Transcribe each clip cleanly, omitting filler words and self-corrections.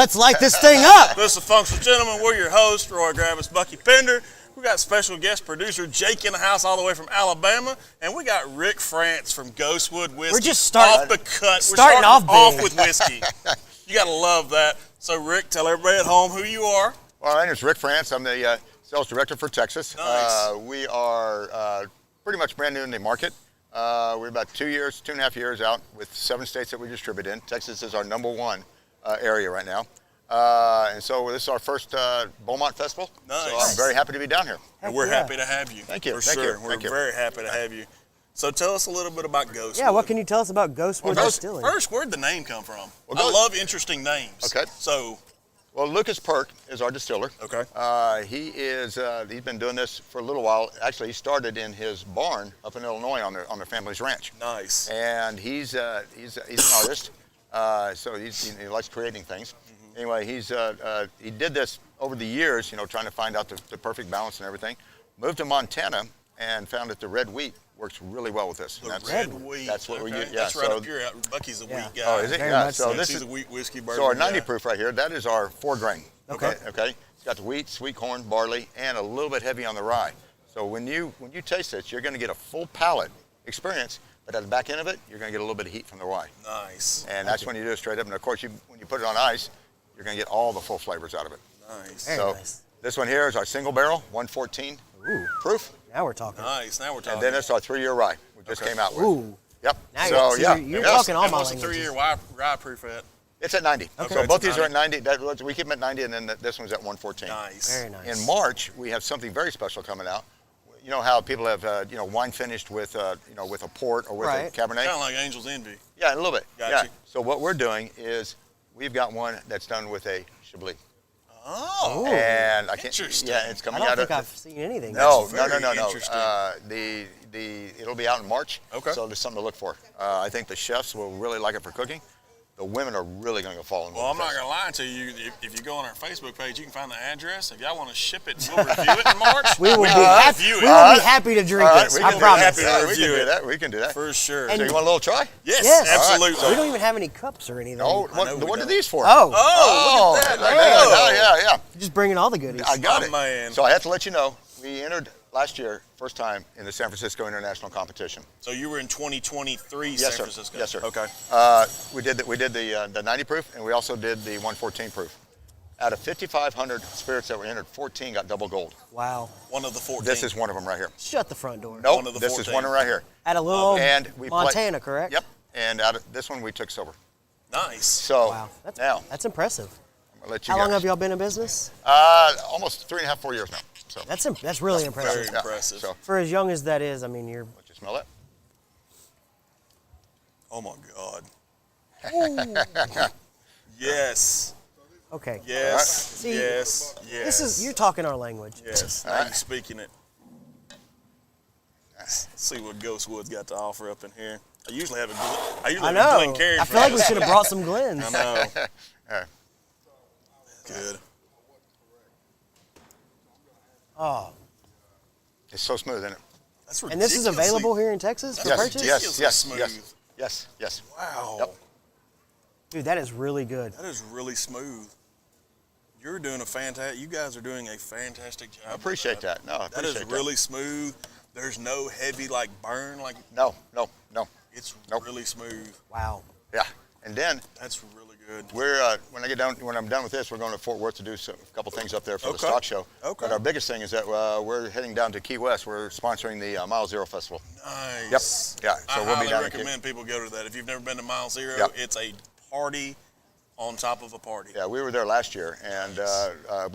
Let's light this thing up. Listen, functional gentlemen, we're your hosts, Roy Gravis, Bucky Pender. We got special guest producer Jake in the house all the way from Alabama, and we got Rick France from Ghostwood Whiskey. We're just starting off the cut. Starting We're starting off off with whiskey. You got to love that. So, Rick, tell everybody at home who you are. Well, my name is Rick France. I'm the sales director for Texas. Nice. We are pretty much brand new in the market. We're about 2.5 years out with 7 states that we distribute in. Texas is our #1 area right now. And so this is our first Beaumont Festival. Nice. So I'm very happy to be down here. And we're happy to have you. Thank you. For Thank sure. you. We're Thank you. very happy to have you. So tell us a little bit about Ghostwood. Yeah, what can you tell us about Ghostwood Distilling? First, where'd the name come from? Well, I love interesting names. Okay. So. Well, Lucas Perk is our distiller. Okay. He's been doing this for a little while. Actually, he started in his barn up in Illinois on their family's ranch. Nice. And he's an artist, so he likes creating things. Mm-hmm. Anyway, he did this over the years, trying to find out the perfect balance and everything. Moved to Montana and found that the red wheat works really well with this. Red wheat. That's what we use. Yeah, that's right up your alley. Bucky's a wheat guy. Oh, is it? Very Yeah. much So so. this He's is a wheat whiskey bourbon. so our guy. 90 proof right here. That is our 4 grain. Okay. Okay. It's got the wheat, sweet corn, barley, and a little bit heavy on the rye. So when you taste this, you're going to get a full palate experience. But at the back end of it, you're going to get a little bit of heat from the rye. Nice. And that's when you do it straight up. And of course, when you put it on ice, you're going to get all the full flavors out of it. Nice. Very So nice. this one here is our single barrel, 114 proof. Now we're talking. Nice. Now we're talking. And then it's our 3-year rye we just came out with. Ooh. Yep. Now So you're talking all And my what's the languages. 3-year rye proof at? It's at 90. Okay. So It's both at these are at 90. We keep them at 90, and then this one's at 114. Nice. Very nice. In March, we have something very special coming out. You know how people have wine finished with with a port or with Right. a Cabernet? Kind of like Angel's Envy. Yeah, a little bit. Gotcha. Yeah. So what we're doing is we've got one that's done with a Chablis. Oh. And I can't. Interesting. Yeah, it's I coming don't out. think I've seen anything. No. Very interesting. It'll be out in March. Okay. So there's something to look for. I think the chefs will really like it for cooking. The women are really going to fall in love Well, I'm with not this. going to lie to you. If you go on our Facebook page, you can find the address. If y'all want to ship it, we'll review it in March. We will be review it. happy to drink All right, this. we I can promise. happy to we can review do it. that. We can do that. For sure. And- So you want a little try? Yes, Yes. absolutely. We don't even have any cups or anything. Oh, I know we what are don't. these for? Oh, Oh, look at that. Oh, yeah. just bringing all the goodies. I got Oh, it. man. So I have to let you know, we entered last year, first time in the San Francisco International Competition. So you were in 2023 Yes, San sir. Francisco. Yes, sir. Okay. We did the 90 proof, and we also did the 114 proof. Out of 5,500 spirits that were entered, 14 got double gold. Wow. One of the 14. This is one of them right here. Shut the front door. Nope, One of the this is 14. one right here. At a little old And we Montana, correct? Yep. And out of this one, we took silver. Nice. So Wow. now That's impressive. I'm gonna let you How long guys. have y'all been in business? Almost 3.5, 4 years now. So That's really impressive. Very yeah, impressive. So For as young as that is, I mean, you're. let you smell that. Oh, my God. Yes. Okay. Yes. See, Yes. Yes. You're talking our language. Yes. Now you're speaking it. Let's see what Ghostwood's got to offer up in here. I usually have I a know. Glencairn I for feel like we this. should have brought some Glens. I know. All right. Good. Oh, It's so smooth, isn't it? That's and this is ridiculously- available here in Texas for Yes, purchase? yes. Smooth. Yes. Wow. Yep. Dude, that is really good. That is really smooth. You're doing you guys are doing a fantastic job. I appreciate that. No, I That appreciate is really smooth. There's no heavy burn. No. It's Nope. really smooth. Wow. Yeah. And then That's really good. we're when I'm done with this, we're going to Fort Worth to do a couple things up there for the Okay. stock show. Okay. But our biggest thing is that we're heading down to Key West. We're sponsoring the Mile Zero Festival. Nice. Yep. Yeah. So I we'll be highly down in recommend people go to that. If you've never been to Mile Zero, Yep. it's a party on top of a party. Yeah, we were there last year, and I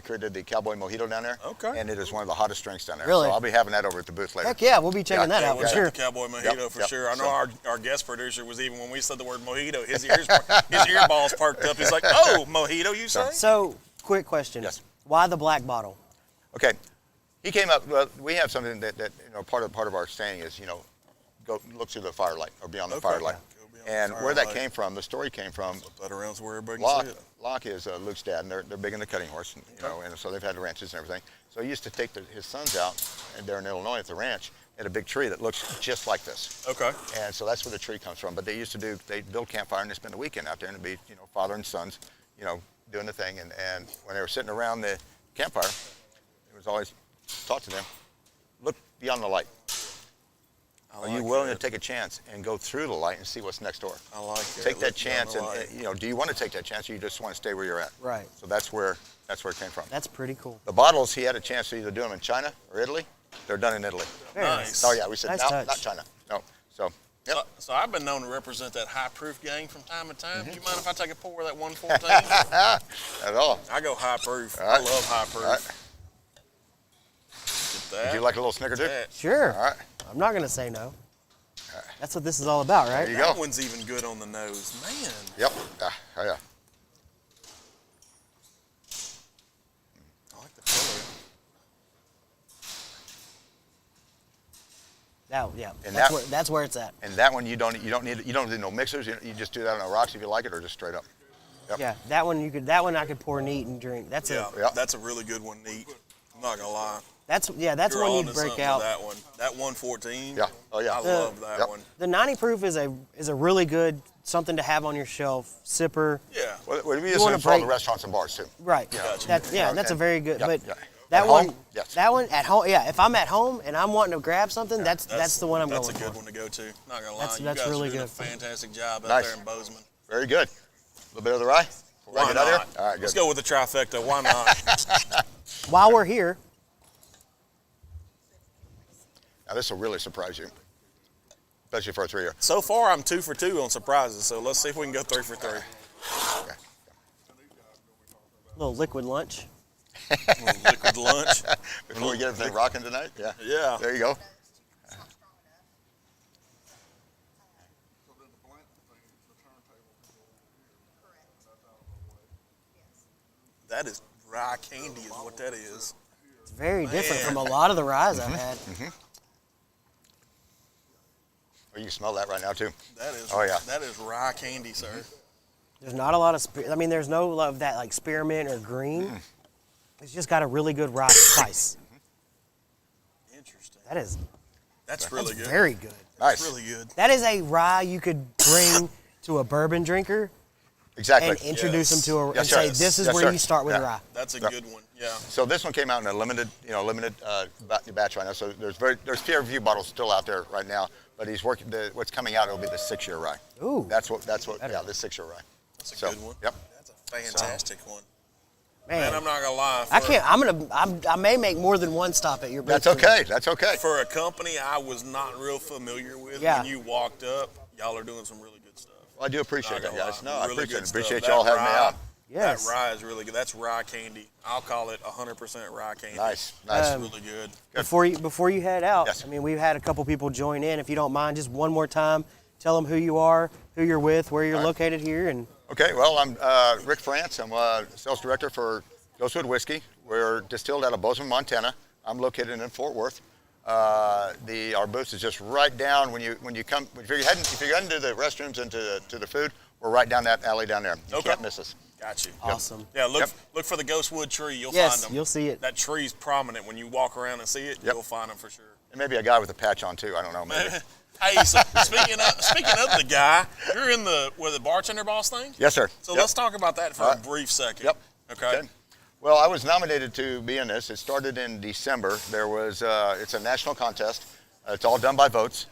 created the Cowboy Mojito down there. Okay. And it is one of the hottest drinks down there. Really? So I'll be having that over at the booth later. Heck yeah, we'll be checking that Yeah, out We'll for check sure. the Cowboy Mojito Yep, for yep. sure. I know So- our guest producer was even when we said the word mojito, his earballs perked up. He's like, "Oh, mojito, you say?" So, quick question. Yes. Why the black bottle? Okay. He came up. Well, we have something that part of our saying is go look through the firelight or beyond the Okay. firelight. Go beyond the And where that firelight. came from, the story came from. That around so where everybody can see it. Locke is Luke's dad, and they're big in the cutting horse, and so they've had ranches and everything. So he used to take his sons out, and they're in Illinois at the ranch, at a big tree that looks just like this. Okay. And so that's where the tree comes from. But they build campfire and they spend the weekend out there, and it'd be father and sons, doing the thing. And when they were sitting around the campfire, it was always talk to them. Look beyond the light. Are you willing to take a chance and go through the light and see what's next door? I like it. Take that chance, and do you want to take that chance, or you just want to stay where you're at? Right. So that's where it came from. That's pretty cool. The bottles, he had a chance to either do them in China or Italy. They're done in Italy. Very Nice. Oh yeah, we said Nice no, touch. not China. No. So. Yep. So I've been known to represent that high proof gang from time to time. Do you mind if I take a pour of that 114? At all. I go high proof. All right. I love high proof. All right. Get that. Would you like a little snickerdoodle? That. Sure. All right. I'm not gonna say no. That's what this is all about, right? There you That go. one's even good on the nose, man. Yep. Oh yeah. I like the color. Yeah. And That's where it's at. And that one you don't need no mixers. You just do that on the rocks if you like it, or just straight up. Yep. Yeah, that one I could pour neat and drink. That's Yeah, it. that's a really good one, neat. I'm not gonna lie. That's You're one onto you'd break something out. with that one. That 114. Yeah. Oh yeah. I love that Yep. one. The 90 proof is a really good something to have on your shelf. Sipper. Yeah. Well, we use wanna it for all the break- restaurants and bars too. Right. Gotcha. That's a very good. Yeah, but yeah. that At one, home? Yes. that one at home. Yeah, if I'm at home and I'm wanting to grab something, that's the one I'm going for. That's a good one to go to. Not gonna lie. That's you really guys are doing good. a fantastic job out Nice. there in Bozeman. Very good. A little bit of the rye. Before I Why get out of not? here? All right, good. Let's go with the trifecta. Why not? While we're here, Now this will really surprise you, especially for a 3-year. So far, I'm 2 for 2 on surprises. So let's see if we can go 3 for 3. Okay. little liquid lunch. Liquid lunch. Before we get everything rocking tonight, yeah. Yeah. There you go. That is rye candy, is what that is. It's very different Man. from a lot of the ryes Mm-hmm. I've had. Oh, you can smell that right now too. That is. Oh, yeah. That is rye candy, sir. There's not a lot of. There's no of that like spearmint or green. It's just got a really good rye spice. Interesting. That's That's really good. very good. Nice. Really good. That is a rye you could bring to a bourbon drinker Exactly. and introduce them to a Yes, and sir. say this is Yes, where sir. you start with Yeah. rye. That's a Yep. good one. Yeah. So this one came out in a limited batch right now. So there's few bottles still out there right now. But he's working. What's coming out will be the 6-year rye. Ooh. That's what. Yeah, the 6-year rye. That's a So, good one. yep. That's a fantastic one. Man, Man, I'm not gonna lie. I can't. I may make more than one stop at your booth. That's okay. That's okay. For a company I was not real familiar with, Yeah. when you walked up, y'all are doing some really good stuff. Well, I do appreciate Not that, gonna guys. lie. No, I Really appreciate good it. stuff. Appreciate That y'all having me rye- out. Yes. That rye is really good. That's rye candy. I'll call it 100% rye candy. Nice. That's Nice. really good. Before you head out, Yes. I mean, we've had a couple people join in. If you don't mind, just one more time, tell them who you are, who you're with, where you're located here, and Okay, well, I'm Rick France. I'm sales director for Ghostwood Whiskey. We're distilled out of Bozeman, Montana. I'm located in Fort Worth. Our booth is just right down when you come. If you're heading to the restrooms and to the food, we're right down that alley down there. You Okay. can't miss us. Got you. awesome. Yeah, look Yep. look for the Ghostwood tree. You'll Yes, find them. you'll see it. That tree's prominent when you walk around and see it. Yep. You'll find them for sure. And maybe a guy with a patch on too. I don't know. Maybe. Hey, so speaking of the guy, you're in the bartender boss thing. Yes, sir. So Yep. let's talk about that for All a right. brief second. Yep. Okay. Well, I was nominated to be in this. It started in December. There was it's a national contest. It's all done by votes.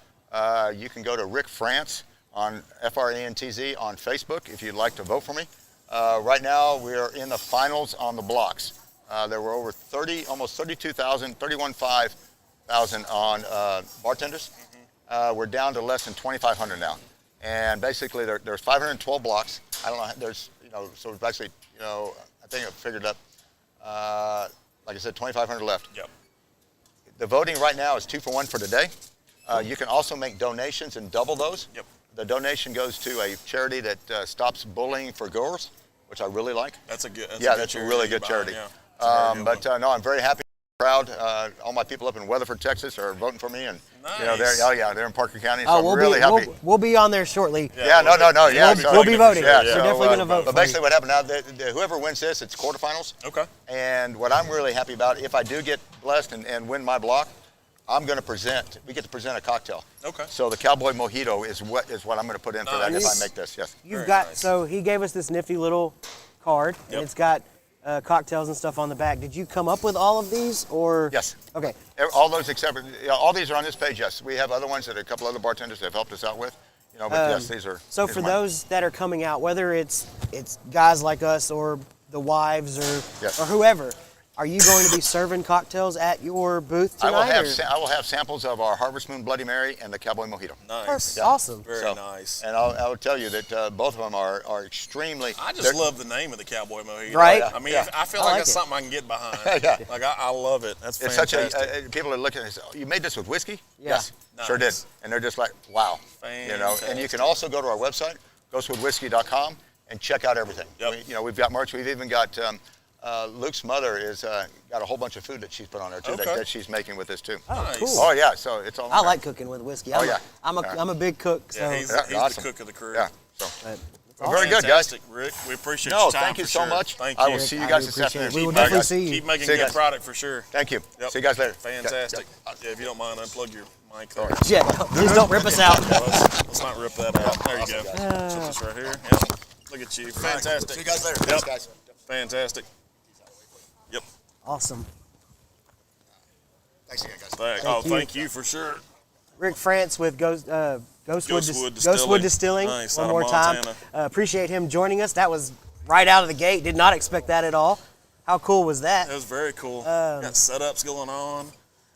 You can go to Rick France on FRANTZ on Facebook if you'd like to vote for me. Right now we are in the finals on the blocks. There were over 31,500 on bartenders. We're down to less than 2,500 now. And basically there's 512 blocks. I don't know, so basically, I think I figured up, like I said, 2,500 left. Yep. The voting right now is 2 for 1 for today. You can also make donations and double those. Yep. The donation goes to a charity that stops bullying for girls, which I really like. That's a good. That's a really good charity. Yeah. It's a very good one. No, I'm very happy, proud. All my people up in Weatherford, Texas, are voting for me, and Nice. they're in Parker County, so I'm we'll really be happy. we'll be on there shortly. Yeah, no. Yeah, We'll be voting. Yeah, We're definitely going to vote But for basically, you. what happened now, whoever wins this, it's quarterfinals. Okay. And what I'm really happy about, if I do get blessed and win my block, I'm going to present. We get to present a cocktail. Okay. So the Cowboy Mojito is what I'm going to put in for that if I Nice. make this. Yes. You've Very got nice. so he gave us this nifty little card, Yep. and it's got cocktails and stuff on the back. Did you come up with all of these, or? Yes. Okay. All those except for, all these are on this page. Yes, we have other ones that a couple other bartenders have helped us out with. But yes, these are. So these for are mine. those that are coming out, whether it's guys like us or the wives Yes. or whoever, are you going to be serving cocktails at your booth I tonight? I will have samples of our Harvest Moon Bloody Mary and the Cowboy Mojito. Nice. Awesome. Very nice. And I will tell you that both of them are extremely. I just love the name of the Cowboy Mojito. Right? I mean, Yeah. I feel I like like it's it. something I can get behind. Yeah. Like, I love it. That's It's fantastic. such a people are looking and say, oh, you made this with whiskey? Yeah. Yes, sure did. Nice. And they're just like, wow. And you can also go to our website, ghostwoodwhiskey.com, and check out everything. Yep. We've got merch. We've even got Luke's mother is got a whole bunch of food that she's put on there too Okay. that she's making with this too. Oh, Nice. cool. Oh yeah, so it's all. I like cooking with whiskey. I'm yeah. I'm a big cook. So Yeah, he's awesome. the cook of the crew. Yeah. So but it's Well, very awesome. good, guys. Fantastic, Rick. We appreciate No, your time. thank you for so sure. much. Thank I you. will see you I guys do this appreciate it. afternoon. We will All right, definitely guys. see you. Keep making See you good guys. product for sure. Thank you. Yep. See you guys later. Fantastic. Yep. Yeah, if you don't mind, unplug your mic there. All right. Yeah, please don't rip us out. Let's not rip that out. There you go. Awesome, So this right here. Yep. Look at you. Fantastic. See you guys later. Yep. Thanks, guys. Fantastic. Yep. Awesome. Thanks again, guys. Thank you for sure. Rick France with Ghostwood Ghostwood Distilling. Nice, One out of more time. Montana. Appreciate him joining us. That was right out of the gate. Did not expect that at all. How cool was that? That was very cool. Got setups going on.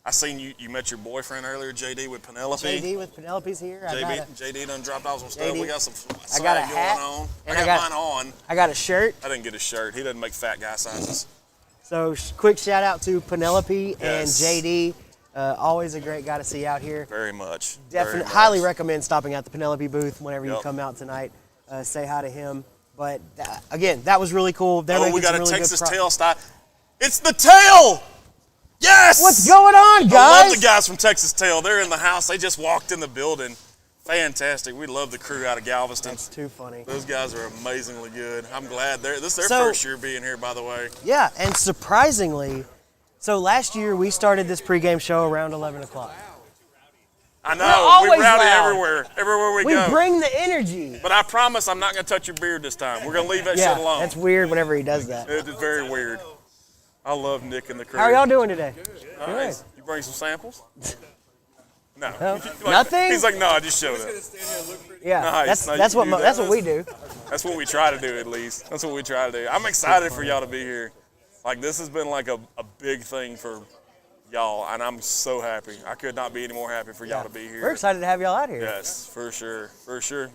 I seen you met your boyfriend earlier, JD, with Penelope. JD with Penelope's here. JD done dropped off some stuff. JD We got some swag I got a going hat, on. and I I got got- mine on. I got a shirt. I didn't get a shirt. He doesn't make fat guy sizes. So quick shout out to Penelope and Yes. JD. Always a great guy to see out here. Very much. Definitely, Very much. highly recommend stopping at the Penelope booth whenever you Yep. come out tonight. Say hi to him. But again, that was really cool. They're Oh, making we got some a really Texas good tail style. It's the tail! Yes! What's going on, I guys? love the guys from Texas Tail. They're in the house. They just walked in the building. Fantastic. We love the crew out of Galveston. That's too funny. Those guys are amazingly good. I'm glad this is their So- first year being here, by the way. Yeah, and surprisingly, so last year we started this pregame show around 11 o'clock. I know. always We rowdy loud. everywhere we We go. bring the energy. But I promise I'm not going to touch your beard this time. We're going to leave that Yeah, shit alone. that's weird whenever he does that. It's very weird. I love Nick and the crew. How are y'all doing today? Nice. You bring some samples? No. Nothing? He's like, no, I just showed up. Yeah, Nice. No, that's you can do that's that. what we do. That's what we try to do, at least. That's what we try to do. I'm excited for y'all to be here. Like, this has been like a big thing for y'all, and I'm so happy. I could not be any more happy for y'all to be here. We're excited to have y'all out here. Yes, for sure, for sure.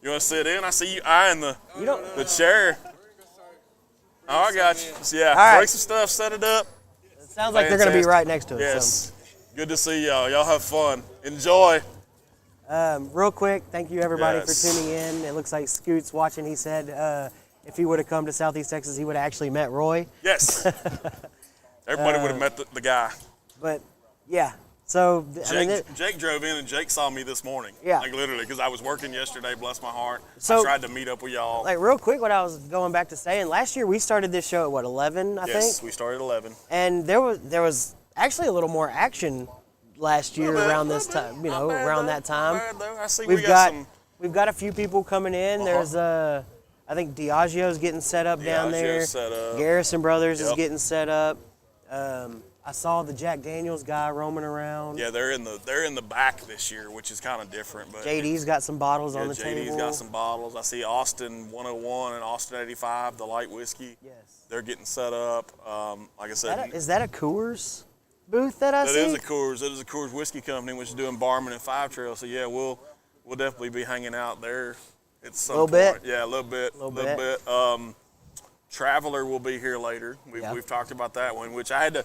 You want to sit in? I see you eyeing the chair. Oh, I got you. So, yeah, right. break some stuff, set it up. It sounds like they're going to be Fantastic. right next to us. Yes. Good to see y'all. Y'all have fun. Enjoy. So. Real quick, thank you everybody Yes. for tuning in. It looks like Scoot's watching. He said if he would have come to Southeast Texas, he would have actually met Roy. Yes. Everybody would have met the guy. But yeah, so Jake drove in and Jake saw me this morning. Yeah. Like literally, because I was working yesterday, bless my heart. So- I tried to meet up with y'all. like real quick, what I was going back to saying, last year we started this show at what 11, I Yes, think, we started at 11. and there was actually a little more action last year around this time. You know, around that time. Not bad, though. I see We've we got We've got a few people coming in. There's I think Diageo's getting set up down there. Diageo's set up. Garrison Brothers is Yep. getting set up. I saw the Jack Daniels guy roaming around. Yeah, they're in the back this year, which is kind of different. But JD's got some bottles on the JD's table. got some bottles. I see Austin 101 and Austin 85, the light whiskey. Yes. They're getting set up. Like I said, Is that a Coors booth that I that see? is a Coors. That is a Coors whiskey company, which is doing Barman and Five Trail. So yeah, we'll definitely be hanging out there at some Little point. bit? Yeah, a little bit. Little bit. Traveler will be here later. We've talked about that one, which I had to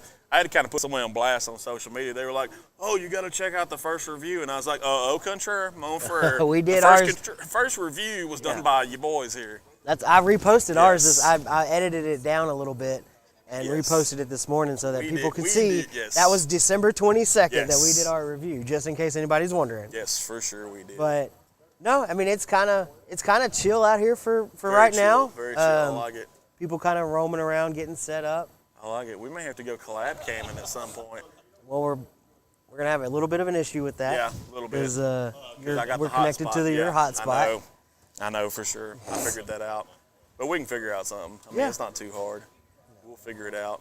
kind of put somebody on blast on social media. They were like, "Oh, you got to check out the first review," and I was like, "Au contraire, mon frere." We did the ours. first review was done by you boys here. I reposted ours. Yes. I edited it down a little bit and Yes. reposted it this morning so that We people did- could we see. did, yes. That was December 22nd that we Yes. did our review, just in case anybody's wondering. Yes, for sure we did. But no, I mean it's kind of chill out here for Very right chill, now. Very chill. I like it. People kind of roaming around, getting set up. I like it. We may have to go collab camming at some point. Well, we're gonna have a little bit of an issue with that. Yeah, a little bit. Because I got we're the connected hotspot. to your Yeah, hotspot. I know for sure. I figured that out. But we can figure out something. I mean, Yeah. it's not too hard. We'll figure it out.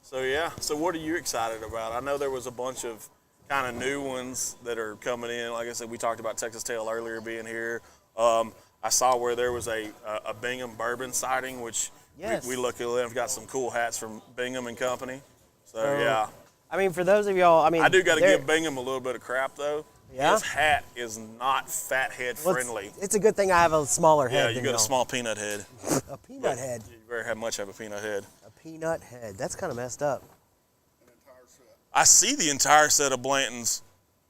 So, yeah. So, what are you excited about? I know there was a bunch of kind of new ones that are coming in. Like I said, we talked about Texas Tail earlier being here. I saw where there was a Bingham bourbon sighting, which Yes. we luckily have got some cool hats from Bingham and Company. So, yeah. I mean, for those of y'all, I mean, I do got to give Bingham a little bit of crap, though. Yeah? His hat is not fathead friendly. It's a good thing I have a smaller head. Yeah, than you got y'all. a small peanut head. A peanut head. You very much have a peanut head. A peanut head. That's kind of messed up. I see the entire set of Blantons.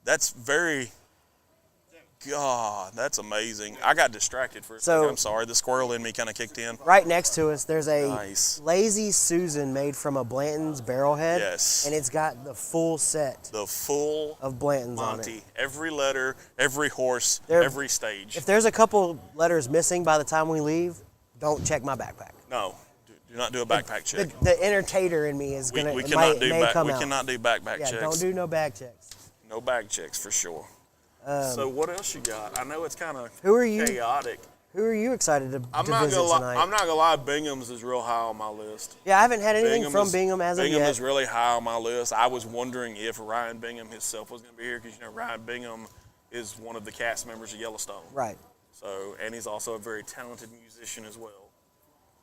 That's very, God, that's amazing. I got distracted for a second. I'm sorry. The squirrel in me kind of kicked in. Right next to us, there's a Nice. Lazy Susan made from a Blanton's barrel head. Yes. And it's got the full set The full of Blanton's on Monty. it. Every letter, every horse, There- every stage. If there's a couple letters missing by the time we leave, don't check my backpack. No, do not do a backpack check. The entertainer in me is gonna We may cannot do come out. cannot do backpack Yeah, checks. don't do no bag checks. No bag checks for sure. So what else you got? I know it's kind of Who are you? chaotic. Who are you excited to I'm visit not gonna lie. tonight? I'm not gonna lie. Bingham's is real high on my list. Yeah, I haven't had anything from is- Bingham as of Bingham yet. is really high on my list. I was wondering if Ryan Bingham himself was going to be here because Ryan Bingham is one of the cast members of Yellowstone. Right. So, and he's also a very talented musician as well.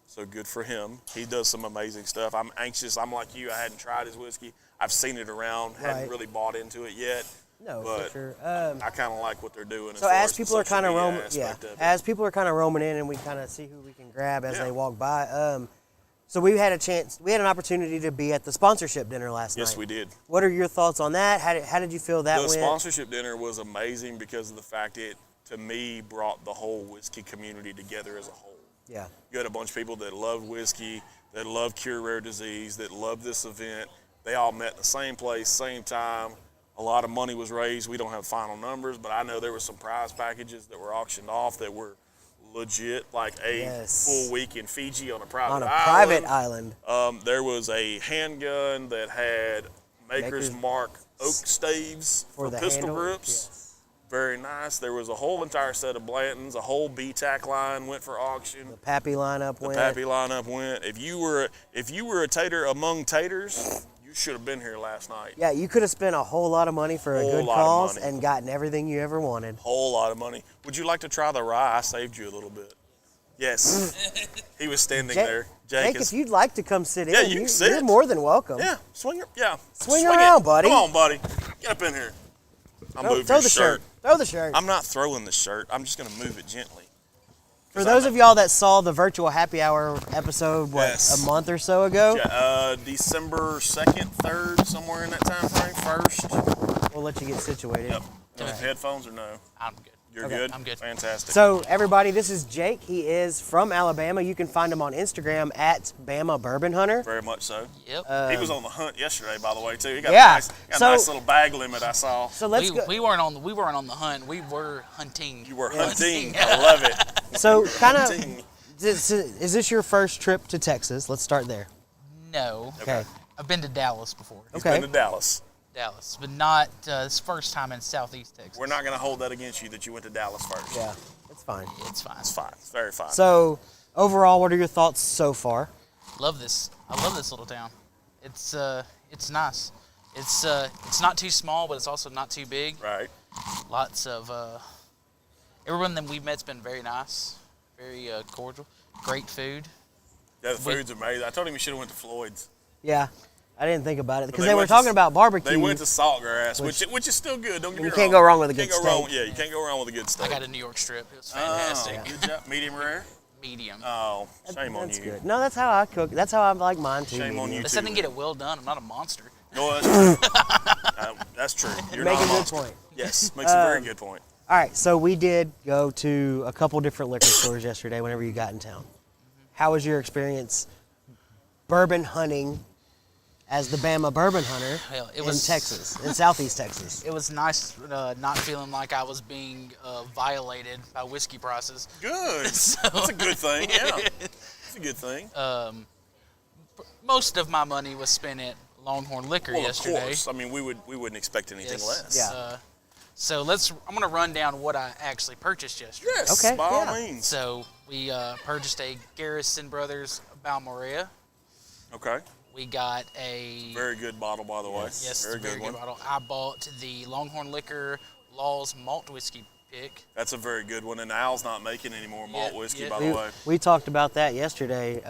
So good for him. He does some amazing stuff. I'm anxious. I'm like you. I hadn't tried his whiskey. I've seen it around. Hadn't Right. really bought into it yet. No, but for sure. I kind of like what they're doing. So far as the people are social kind of media roaming, aspect of it. as people are kind of roaming in, and we kind of see who we can grab as Yeah. they walk by. So we had an opportunity to be at the sponsorship dinner last night. Yes, we did. What are your thoughts on that? How did you feel that The went? sponsorship dinner was amazing because of the fact it, to me, brought the whole whiskey community together as a whole. Yeah. You had a bunch of people that love whiskey, that love cure rare disease, that love this event. They all met in the same place, same time. A lot of money was raised. We don't have final numbers, but I know there were some prize packages that were auctioned off that were legit, like a Yes. full week in Fiji on a private On a island. private island. There was a handgun that had Maker's Mark oak staves for the pistol handle? grips. Yes. Very nice. There was a whole entire set of Blantons. A whole B-Tac line went for auction. The Pappy lineup went. Pappy lineup went. If you were a tater among taters, you should have been here last night. Yeah, you could have spent a whole lot of money for a Whole good lot of cause money. and gotten everything you ever wanted. Whole lot of money. Would you like to try the rye? I saved you a little bit. Yes. He was standing there. Jake, if you'd like to come sit Yeah, in, you can sit. you're more than welcome. Yeah, swing it. Yeah. Swing around, it. buddy. Come on, buddy. Get up in here. I'll move Throw your the shirt. Throw the shirt. I'm not throwing the shirt. I'm just going to move it gently. For those of y'all that saw the virtual happy hour episode, Yes. a month or so ago, December 2nd, 3rd, somewhere in that time frame, 1st. we'll let you get situated. Yep. Headphones or no? I'm good. You're Okay. good? I'm good. Fantastic. So everybody, this is Jake. He is from Alabama. You can find him on Instagram at Bama Bourbon Hunter. Very much so. Yep. He was on the hunt yesterday, by the way, too. He got Yeah. a So- nice little bag limit I saw. So let's go. we weren't on the hunt. We were hunting. You were hunting. I love it. So kind of, Hunting. is this your first trip to Texas? Let's start there. No. Okay. I've been to Dallas before. He's Okay. been to Dallas. Dallas, but not this first time in Southeast Texas. We're not going to hold that against you that you went to Dallas first. Yeah, it's fine. It's fine. It's fine. It's very fine. So overall, what are your thoughts so far? Love this. I love this little town. It's nice. It's not too small, but it's also not too big. Right. Lots of everyone that we've met's been very nice, very cordial. Great food. Yeah, the food's amazing. I told him he should have went to Floyd's. Yeah, I didn't think about it because they they were went to talking s- about barbecue. They went to Saltgrass, which is still good. Don't get me You wrong. can't go wrong with a Can't good go wrong. steak. Yeah, you can't go wrong with a good steak. I got a New York strip. It was Oh, fantastic. good job. Medium rare? Medium. Oh, shame on That's you. good. No, that's how I cook. That's how I like mine too. Shame on you. Unless I didn't get it well done, I'm not a monster. No, that's true. That's true. You're Make not a good monster. point. Yes, makes a very good point. All right, so we did go to a couple different liquor stores yesterday whenever you got in town. How was your experience bourbon hunting as the Bama Bourbon Hunter Hell, it in was- Texas, in Southeast Texas? It was nice not feeling like I was being violated by whiskey prices. Good. So- That's a good thing. Yeah, it's a good thing. Most of my money was spent at Longhorn Liquor Well, yesterday. of course. I mean, we wouldn't expect anything Yes. less. Yeah. So I'm gonna run down what I actually purchased yesterday. Yes. Okay, By all yeah. means. So We purchased a Garrison Brothers Balmorea. Okay. We got a Very good bottle, by the way. yes, very, very good bottle. I bought the Longhorn Liquor Law's malt whiskey pick. That's a very good one. And Al's not making any more malt whiskey, yeah. by the way. We talked about that yesterday.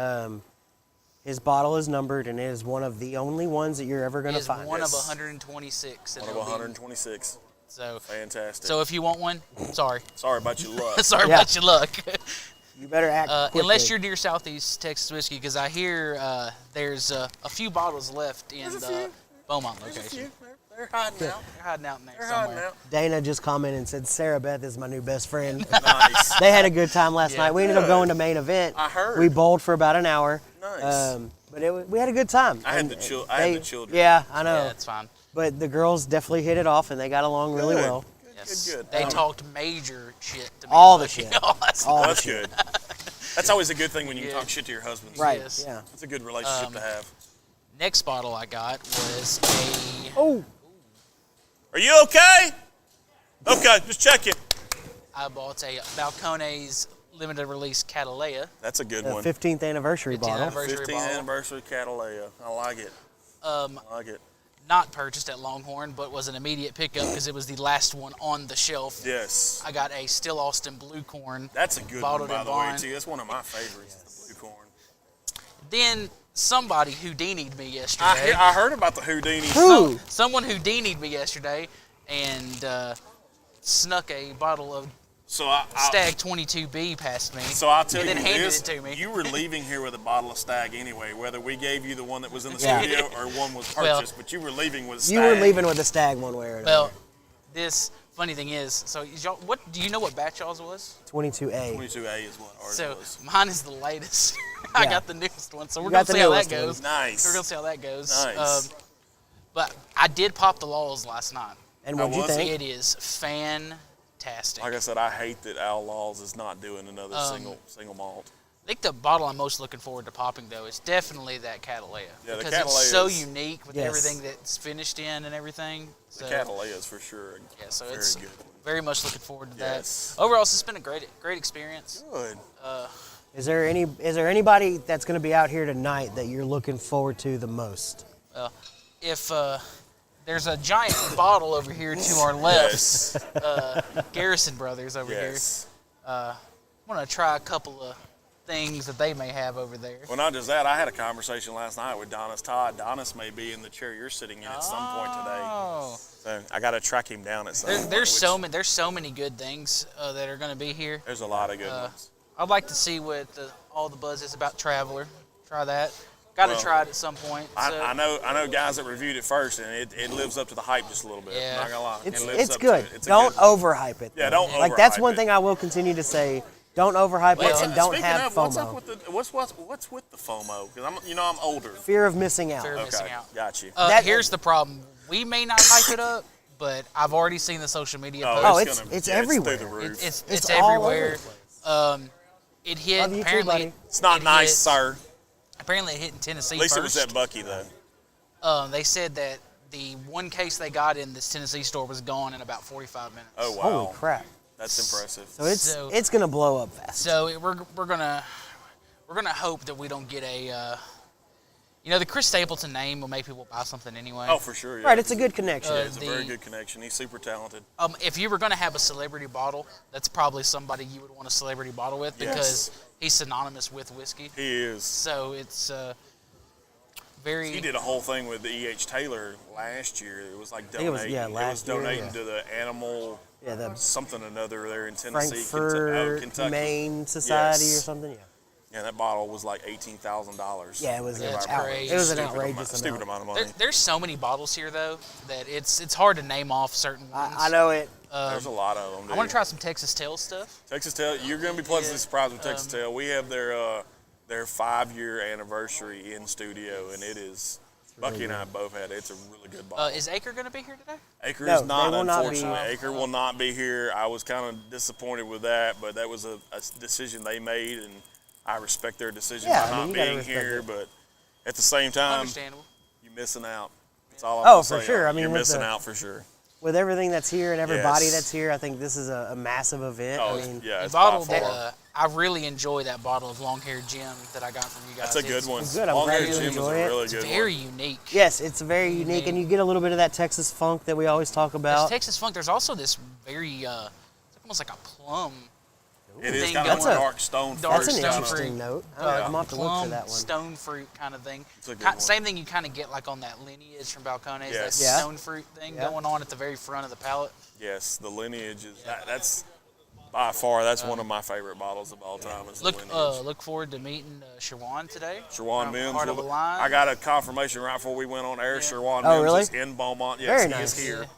His bottle is numbered, and it is one of the only ones that you're ever going It to is find. one of Yes. 126. One of 126. So Fantastic. So if you want one, sorry. Sorry about your luck. Sorry Yeah. about your luck. You better act quickly. Unless you're near Southeast Texas whiskey, because I hear there's a few bottles left in the Beaumont location. They're hiding out. They're hiding out in there They're somewhere. hiding out. Dana just commented and said, Sarah Beth is my new best friend. Nice. They had a good time last Yeah. night. We ended up going to main event. I heard. We bowled for about an hour. Nice. But we had a good time. I had And the children. Yeah, I know. Yeah, it's fine. But the girls definitely hit it off, and they got along really Good. well. Yes. Good. They talked major shit to me. All the shit. Last All night. the That's shit. good. That's always a good thing when you can Yeah. talk shit to your husband. Right, Yes. yeah. That's a good relationship to have. Next bottle I got was a Oh, Are you okay? Okay, just checking. I bought a Balcones limited release Catalea. That's a good the one. 15th anniversary 15th bottle. anniversary 15th bottle. anniversary Catalea. I like it. I like it. Not purchased at Longhorn, but was an immediate pickup because it was the last one on the shelf. Yes. I got a Still Austin Blue Corn. That's a good one, Bottled by in the way, wine. too. That's one of my favorites, the blue corn. Then somebody Houdini'd me yesterday. I heard about the Houdini. Who? Someone Houdini'd me yesterday and snuck a bottle of So I Stag 22B past me. So I'll tell and you then handed this, it to me. you were leaving here with a bottle of Stag anyway, whether we gave you the one that was in the Yeah. studio or one was Well, purchased, but you were leaving with Stag. You were leaving with a Stag one way or another. Well, this funny thing is, so y'all, what do you know what batch y'all's was? 22A. 22A is what ours So was. mine is the latest. I Yeah. got the newest one, so we're You gonna got the see how that newest one. goes. Nice. We're gonna see how that goes. Nice. But I did pop the Laws last night. And what'd you was it? think? It is fantastic. Like I said, I hate that Al Laws is not doing another single malt. I think the bottle I'm most looking forward to popping though is definitely that Catalea Yeah, the because Catalea it's so is- unique with Yes. everything that's finished in and everything. The So, Catalea is for sure yeah, so very it's good. very much looking forward to Yes. that. Overall, it's been a great experience. Good. Is there anybody that's going to be out here tonight that you're looking forward to the most? If there's a giant bottle over here to our left, Yes. Garrison Brothers over Yes. here. I'm gonna try a couple of things that they may have over there. Well, not just that. I had a conversation last night with Donis Todd. Donis may be in the chair you're sitting in at some point today. Oh, So I got to track him down at some point. there's which- there's so many good things that are gonna be here. There's a lot of good ones. I'd like to see what all the buzz is about Traveler. Try that. Got to Well, try it at some point. So, I know guys that reviewed it first, and it lives up to the hype just a little bit. Yeah. Not gonna lie. It's It lives up to good. it. It's a Don't good- overhype it. Yeah, though. don't Like that's overhype one it. thing I will continue to say. Don't overhype Well, it and don't Speaking have of, FOMO. what's up with the what's with the FOMO? Because I'm older. Fear of missing out. Fear of Okay, missing out. got you. That- Here's the problem. We may not hype it up, but I've already seen the social media posts. Oh, it's it's yeah, everywhere. It's through the roof. It's all over everywhere. the place. It hit Love you too, apparently. buddy. It's not it nice, hit- sir. Apparently, it hit in Tennessee At least first. it was at Bucky though. They said that the one case they got in this Tennessee store was gone in about 45 minutes. Oh wow, Holy crap! that's impressive. So it's gonna blow up fast. So we're gonna hope that we don't get a. The Chris Stapleton name will make people buy something anyway. Oh, for sure. Yeah. Right, it's a good connection. It's a very the- good connection. He's super talented. If you were going to have a celebrity bottle, that's probably somebody you would want a celebrity bottle with because he's synonymous with whiskey. He is. So it's very. He did a whole thing with the E.H. Taylor last year. It was like think it was, donating. yeah, it was last year, donating yeah. to the animal Yeah, the something or another there in Tennessee, Frankfurt Kentucky. Humane Society Yes. or something. Yeah. Yeah, that bottle was like $18,000. Yeah, it was. Yeah, it's out- crazy. It was an Stupid outrageous stupid amount. amount of money. There's so many bottles here though that it's hard to name off certain ones. I know it. There's a lot of them. I Dude. want to try some Texas Tale stuff. Texas Tail. You're going to be pleasantly Yeah, surprised with Texas Tail. We have their 5-year anniversary in studio, and it is. Bucky and I both had it. It's a really good bottle. Is Acre going to be here today? Acre No, is not, they will not be. unfortunately. Acre will not be here. I was kind of disappointed with that, but that was a decision they made, and I respect their decision Yeah, by I mean, not you gotta being respect here. it. But at the same time, Understandable. you're missing out. That's all I'm Oh, gonna for say. sure. I mean, you're with missing the- out for sure. With everything that's here and everybody Yes. that's here, I think this is a massive event. Oh, I mean, yeah, We it's by bottled. far. I really enjoy that bottle of Long Hair Jim that I got from you guys. That's a good one. It's good. I'm Long glad Hair you Jim is a enjoy it. really It's good very one. unique. Yes, it's very unique, and you get a little bit of that Texas funk that we always talk There's about. Texas funk. There's also this very, it's almost like a plum. It is thing kind of going- dark stone Dark That's an fruit. stone interesting fruit. note. Yeah. I'm gonna have to look Plum, for that one. stone fruit kind of thing. It's a good one. Same thing you kind of get like on that lineage from Balcones, Yes. that Yeah. stone fruit thing Yeah. going on at the very front of the palate. Yes, the lineage is that's by far that's one of my favorite bottles of all time. Is the lineage. Look forward to meeting Shawan today. Shawan from Mims. Heart of the Line. I got a confirmation right before we went on air. Yeah. Shawan Oh, Mims really? is in Beaumont. Yes, Very he nice. is here. Yeah.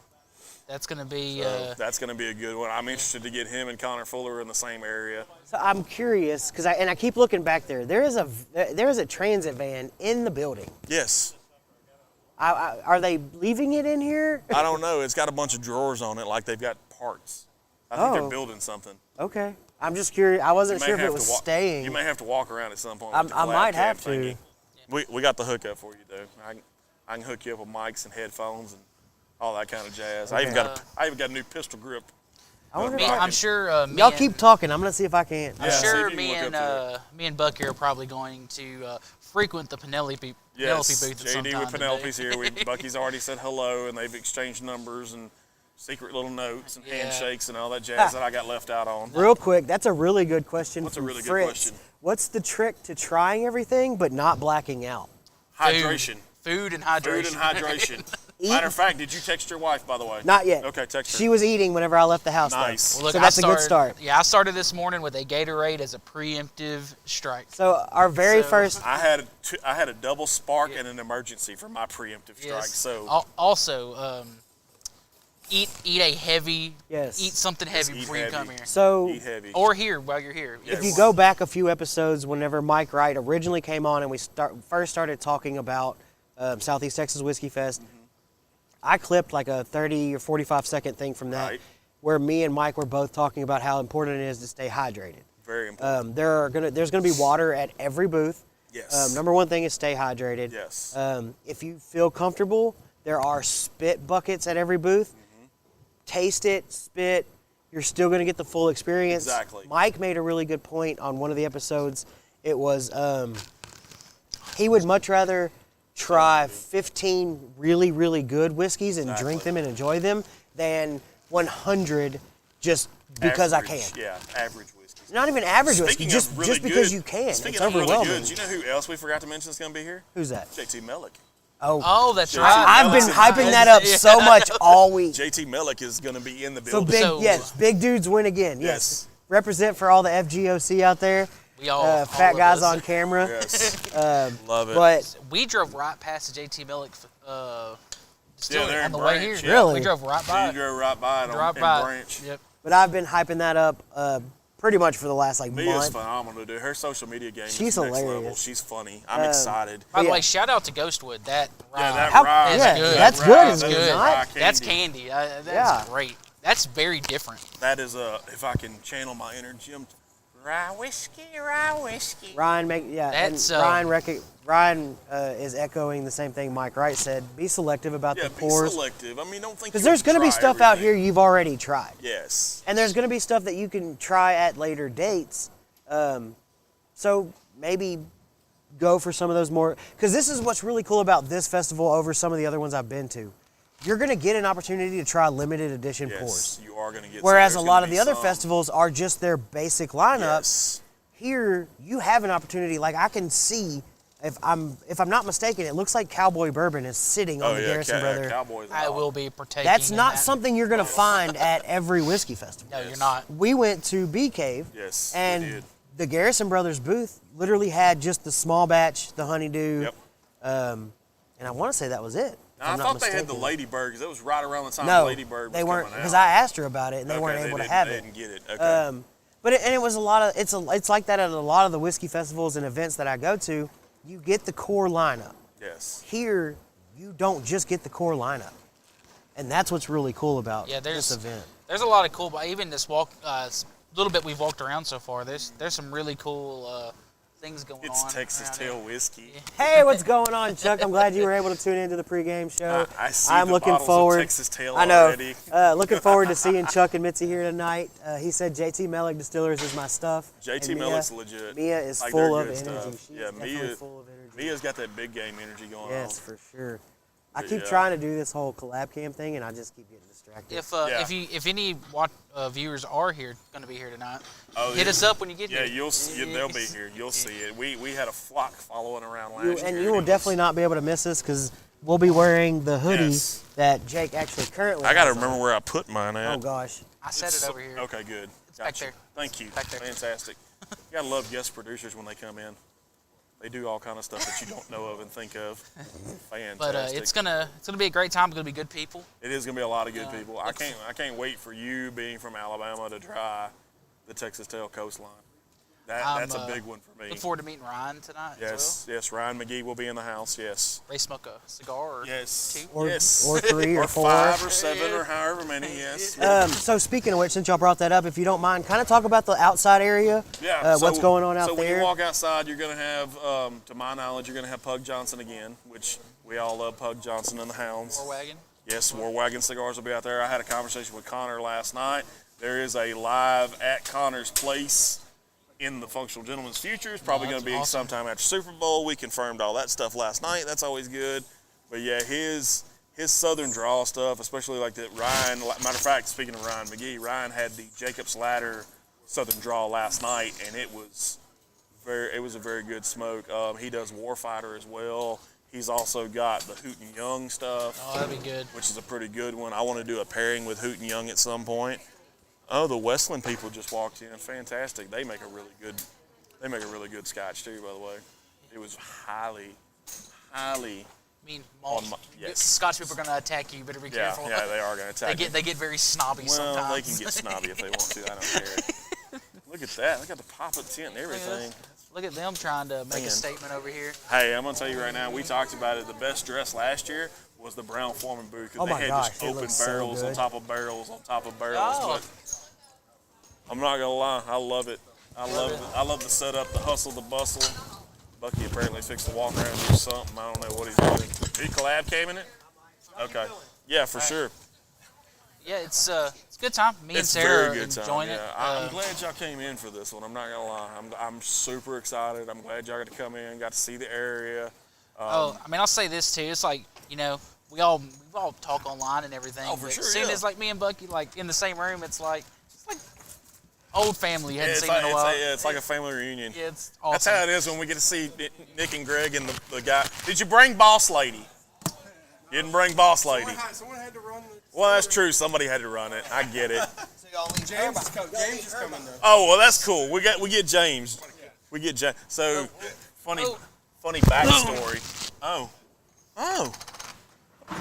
That's gonna be. So that's going to be a good one. I'm interested to get him and Connor Fuller in the same area. So I'm curious because I keep looking back there. There is a transit van in the building. Yes. Are they leaving it in here? I don't know. It's got a bunch of drawers on it, like they've got parts. I think Oh. they're building something. Okay. I'm just curious. I wasn't You may sure if it have was to walk. staying. You may have to walk around at some point. I with the might collab cab have to. thingy. We got the hookup for you though. I can hook you up with mics and headphones and all that kind of jazz. I even Okay. got a new pistol grip. I wonder Me, if I'm sure. Me y'all and- keep talking. I'm gonna see if I can. I'm Yeah, see sure if you me can and look up me and Bucky are probably going to frequent the Penelope Yes, booth at some JD time with Penelope's today. here. Bucky's already said hello, and they've exchanged numbers and secret little notes and Yeah. handshakes and all that jazz that I got left out on. Real quick, that's a really good question. What's a from really good Fritz. question? What's the trick to trying everything but not blacking out? Hydration. Food and hydration. Food and hydration. Matter of fact, did you text your wife, by the way? Not yet. Okay, text her. She was eating whenever I left the house. though. Nice. Well, look, So that's I a good started- start. Yeah, I started this morning with a Gatorade as a preemptive strike. So our very So- first. I had a double spark and an emergency for my preemptive strike. Yes. So Also, eat a heavy. Yes. Eat something heavy eat before you come heavy. here. So eat heavy. Or here while you're here. if you go back a few episodes, whenever Mike Wright originally came on and we first started talking about Southeast Texas Whiskey Fest, I clipped like a 30 or 45-second thing from that, Right. where me and Mike were both talking about how important it is to stay hydrated. Very important. There's gonna be water at every booth. Yes. Number one thing is stay hydrated. Yes. If you feel comfortable, there are spit buckets at every booth. Taste it, spit. You're still going to get the full experience. Exactly. Mike made a really good point on one of the episodes. It was he would much rather try 15 really, really good whiskeys and drink them and enjoy them than 100 just because I Average, can. Yeah, average whiskey. Not even average whiskey, Speaking just of really because good- you can. Speaking It's of really overwhelming. good, you know who else we forgot to mention is going to be here? Who's that? JT Mellick. Oh, that's JT right. I've been Mellick's in hyping the that up Yeah. so much all week. JT Mellick is going to be in the So building. big, So- yes, big dudes win again. Yes. Yes. Represent for all the FGOC out there. We all Fat of guys us. on camera. Yes. Love it. But We drove right past the JT Millick distillery they're on in the way Branch, here. yeah. Really? We drove right So by you it. drove right by it Drove in by it. Branch. Yep. but I've been hyping that up pretty much for the last like Mia's month. phenomenal, dude. Her social media game She's is next level. hilarious. She's funny. I'm excited. By the Yeah. way, shout out to Ghostwood. That Yeah, rye that How- rye. is yeah, good. that's That good, rye, is that it is not? rye That's candy. candy. That's Yeah. great. That's very different. That is if I can channel my inner Jim. Rye whiskey, rye whiskey. Ryan That's, Ryan is echoing the same thing Mike Wright said. Be selective about Yeah, the be pours. selective. I mean, don't think Because you there's going to be stuff out here you've already tried. Yes. And there's going to be stuff that you can try at later dates. So maybe go for some of those more. Because this is what's really cool about this festival over some of the other ones I've been to. You're going to get an opportunity to try limited edition Yes, pours. you are going to get. Whereas a there's lot gonna of be the other some. festivals are just their basic lineup. Yes. Here, you have an opportunity. Like I can see, if I'm not mistaken, it looks like Cowboy Bourbon is sitting on Oh the yeah, Garrison Brother. Cowboys. I will be partaking. That's in not that. something you're going to find at every whiskey festival. No, you're not. We went to Bee Cave, Yes, we and did. the Garrison Brothers booth literally had just the small batch, the honeydew, Yep. and I want to say that was it. if Now, I I'm not thought they had the mistaken. Ladybird because it was right around the time No, Ladybird was they weren't, coming because out. I asked her about it, and they Okay, weren't able to didn't- have they it. didn't get it. Okay. But it was a lot of it's like that at a lot of the whiskey festivals and events that I go to. You get the core lineup. Yes. Here, you don't just get the core lineup, and that's what's really cool about Yeah, this event. There's a lot of cool. Even this little bit we've walked around so far. There's some really cool things going It's on. Texas around Tail here. whiskey. Hey, what's going on, Chuck? I'm glad you were able to tune into the pregame show. I see I'm the looking bottles forward. of Texas Tail I know. already. Looking forward to seeing Chuck and Mitzi here tonight. He said JT Mellick Distillers is my stuff. JT and Mellick's legit. Mia is Like, full they're of good energy. stuff. She's Yeah, definitely full of energy. Mia's got that big game energy going on. Yes, for sure. I But keep yeah. trying to do this whole collab cam thing, and I just keep getting distracted. If any viewers are here going to be here tonight, Oh, hit yeah. us up when you get Yeah, here. they'll be here. You'll see it. We had a flock following around last You, year. and you will definitely not be able to miss us because we'll be wearing the hoodie Yes. that Jake actually currently I got to has remember on. where I put mine at. Oh, gosh. I set it over here. Okay, good. It's back there. Thank you. Back there. Fantastic. You gotta love guest producers when they come in. They do all kind of stuff that you don't know of and think of. Fantastic. But it's gonna be a great time. It's gonna be good people. It is gonna be a lot of good people. I can't wait for you being from Alabama to try the Texas Tail coastline. That's a big one for me. Look forward to meeting Ryan tonight. Yes, yes. Ryan McGee will be in the house. Yes. Ray smoke a cigar or Yes. two. Or, yes. or 3 or 4. 5 or 7 or however many. Yes. So speaking of which, since y'all brought that up, if you don't mind, kind of talk about the outside area. Yeah. What's going on out so there? when you walk outside, you're going to have, to my knowledge, you're going to have Pug Johnson again, which we all love Pug Johnson and the Hounds. War wagon. Yes, War Wagon Cigars will be out there. I had a conversation with Connor last night. There is a live at Connor's place in the Functional Gentleman's Future. It's probably going to be awesome. sometime after Super Bowl. We confirmed all that stuff last night. That's always good. But yeah, his Southern draw stuff, especially like that Ryan. Matter of fact, speaking of Ryan McGee, Ryan had the Jacob's Ladder Southern draw last night, and it was a very good smoke. He does Warfighter as well. He's also got the Hoot and Young stuff. Oh, that'd be good. Which is a pretty good one. I want to do a pairing with Hoot and Young at some point. Oh, the Westland people just walked in. Fantastic. They make a really good scotch too, by the way. It was highly I mean, yes. Scotch people are gonna attack you. You better be careful. Yeah, they are going to attack you. They get very snobby Well, sometimes. they can get snobby if they want to. I don't care. Look at that. Look at the pop-up tent and everything. Look at them trying to make Man. a statement over here. Hey, I'm going to tell you right now, we talked about it. The best dress last year was the Brown Foreman booth. Oh they my had gosh, just it open looks so barrels on good. top of barrels on top of barrels. Oh. But I'm not going to lie. I love it. I love the setup, the hustle, the bustle. Bucky apparently fixed to walk around and do something. I don't know what he's doing. He collab came in it? Okay. Yeah, for sure. Yeah, it's a good time. Me and It's a Sarah very good time. enjoying Yeah. it. I'm glad y'all came in for this one. I'm not gonna lie. I'm super excited. I'm glad y'all got to come in, got to see the area. I mean, I'll say this too. It's like, we all talk online and everything. Oh, for but sure, as soon yeah. as like me and Bucky like in the same room, it's like old family you hadn't It's seen in a while. it's like a family reunion. Yeah, it's awesome. That's how it is when we get to see Nick and Greg and the guy. Did you bring Boss Lady? You didn't bring Boss Lady. Someone had to run the. Well, that's true. Somebody had to run it. I get it. James is coming though. Oh, well, that's cool. We get James. We get James. So funny backstory. Oh,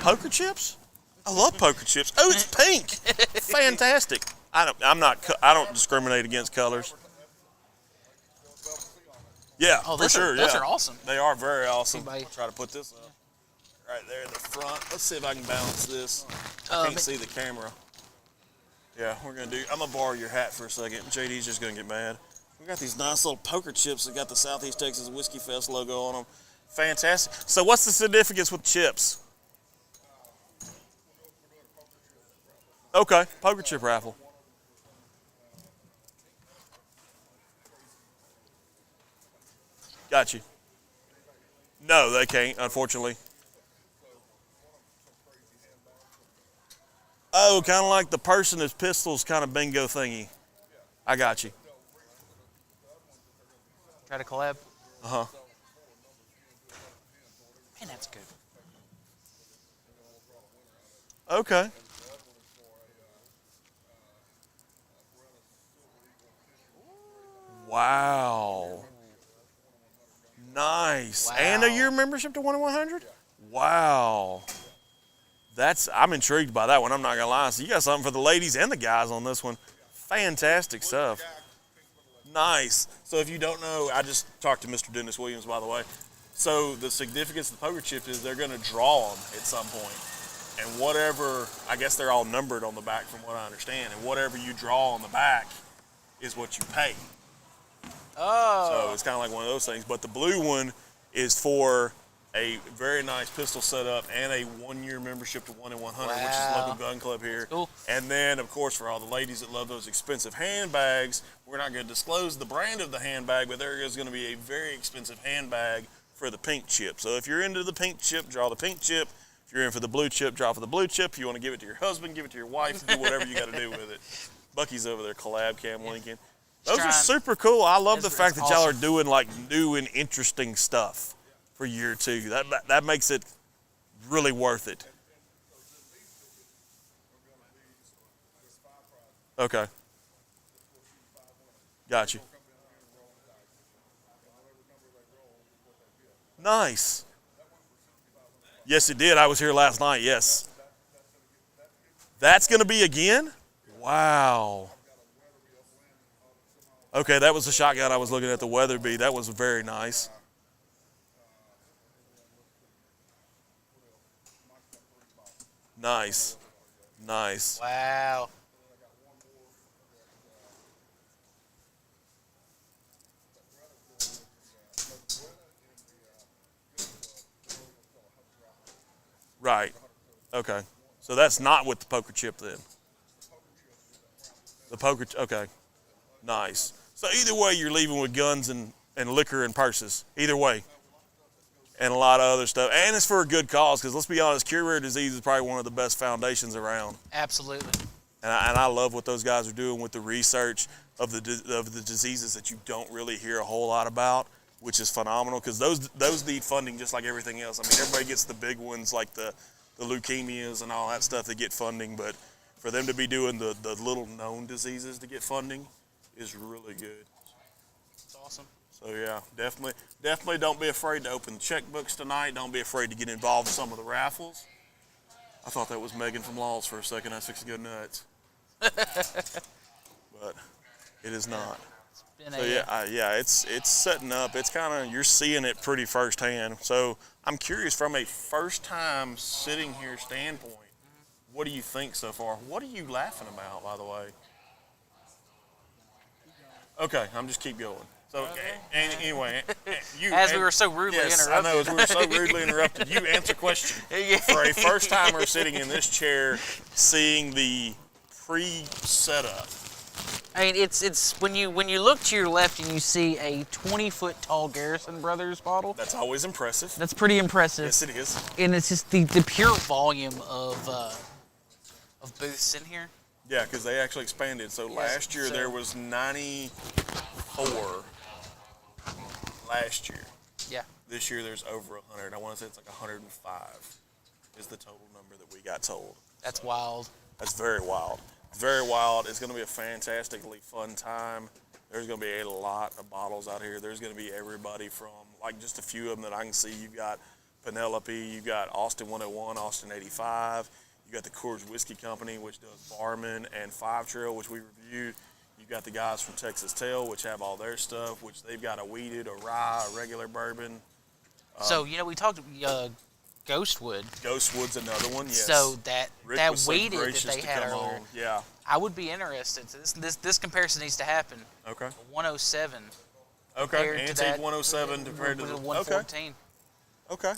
poker chips. I love poker chips. Oh, it's pink. Fantastic. I don't discriminate against colors. Yeah, Oh, for those sure. those yeah. are awesome. They are very awesome. Anybody- I'll try to put this up right there in the front. Let's see if I can balance this. I Um, can't see the camera. Yeah, I'm gonna borrow your hat for a second. JD's just gonna get mad. We got these nice little poker chips that got the Southeast Texas Whiskey Fest logo on them. Fantastic. So what's the significance with chips? Okay, poker chip raffle. Got you. No, they can't, unfortunately. Oh, kind of like the person as pistols kind of bingo thingy. I got you. Try to collab. Uh-huh. Man, that's good. Okay. Wow. Nice. Wow. And a year membership to 1-100? Wow. I'm intrigued by that one. I'm not going to lie. So you got something for the ladies and the guys on this one. Fantastic stuff. Nice. So if you don't know, I just talked to Mr. Dennis Williams, by the way. So the significance of the poker chip is they're going to draw them at some point. And whatever, I guess they're all numbered on the back from what I understand. And whatever you draw on the back is what you pay. So it's kind of like one of those things. But the blue one is for a very nice pistol setup and a 1-year membership to 1 in 100, which is the local gun club here. Cool. And then, of course, for all the ladies that love those expensive handbags, we're not going to disclose the brand of the handbag, but there is going to be a very expensive handbag for the pink chip. So if you're into the pink chip, draw the pink chip. If you're in for the blue chip, draw for the blue chip. If you want to give it to your husband, give it to your wife, do whatever you got to do with it. Bucky's over there, collab cam linking. Those are super cool. I love the fact that y'all are doing like new and interesting stuff for year 2. That makes it really worth it. Okay. Got you. Nice. Yes, it did. I was here last night. Yes. That's going to be again? Wow. Okay, that was the shotgun I was looking at, the Weatherby. That was very nice. Nice. Nice. Wow. Right. Okay. So that's not with the poker chip then. The poker, okay. Nice. So either way, you're leaving with guns and liquor and purses. Either way. And a lot of other stuff. And it's for a good cause, because let's be honest, Cure Rare Disease is probably one of the best foundations around. Absolutely. And I love what those guys are doing with the research of the diseases that you don't really hear a whole lot about, which is phenomenal, because those need funding just like everything else. I mean, everybody gets the big ones like the leukemias and all that stuff that get funding, but for them to be doing the little known diseases to get funding is really good. It's awesome. So yeah, definitely don't be afraid to open the checkbooks tonight. Don't be afraid to get involved in some of the raffles. I thought that was Megan from Laws for a second. I was fixing to go nuts. But it is not. So yeah, it's setting up. It's kind of, you're seeing it pretty firsthand. So I'm curious, from a first time sitting here standpoint, what do you think so far? What are you laughing about, by the way? Okay, I'm just keep going. So anyway, we were so rudely interrupted. I know, as we were so rudely interrupted. You answer question. For a first timer sitting in this chair, seeing the pre-setup. I mean, it's when you look to your left and you see a 20-foot tall Garrison Brothers bottle. That's always impressive. That's pretty impressive. Yes, it is. And it's just the pure volume of booths in here. Yeah, because they actually expanded. So last year there was 94 last year. Yeah. This year there's over 100. I want to say it's like 105 is the total number that we got told. That's wild. That's very wild. Very wild. It's going to be a fantastically fun time. There's going to be a lot of bottles out here. There's going to be everybody from, like, just a few of them that I can see. You've got Penelope, you've got Austin 101, Austin 85. You got the Coors Whiskey Company, which does Barman and Five Trail, which we reviewed. You've got the guys from Texas Tail, which have all their stuff, which they've got a weeded, a rye, a regular bourbon. So, we talked Ghostwood. Ghostwood's another one, yes. So that so weighted that they had earlier, on. Yeah. I would be interested. This comparison needs to happen. Okay. 107. Okay. Antique 107 compared to the 114. Okay.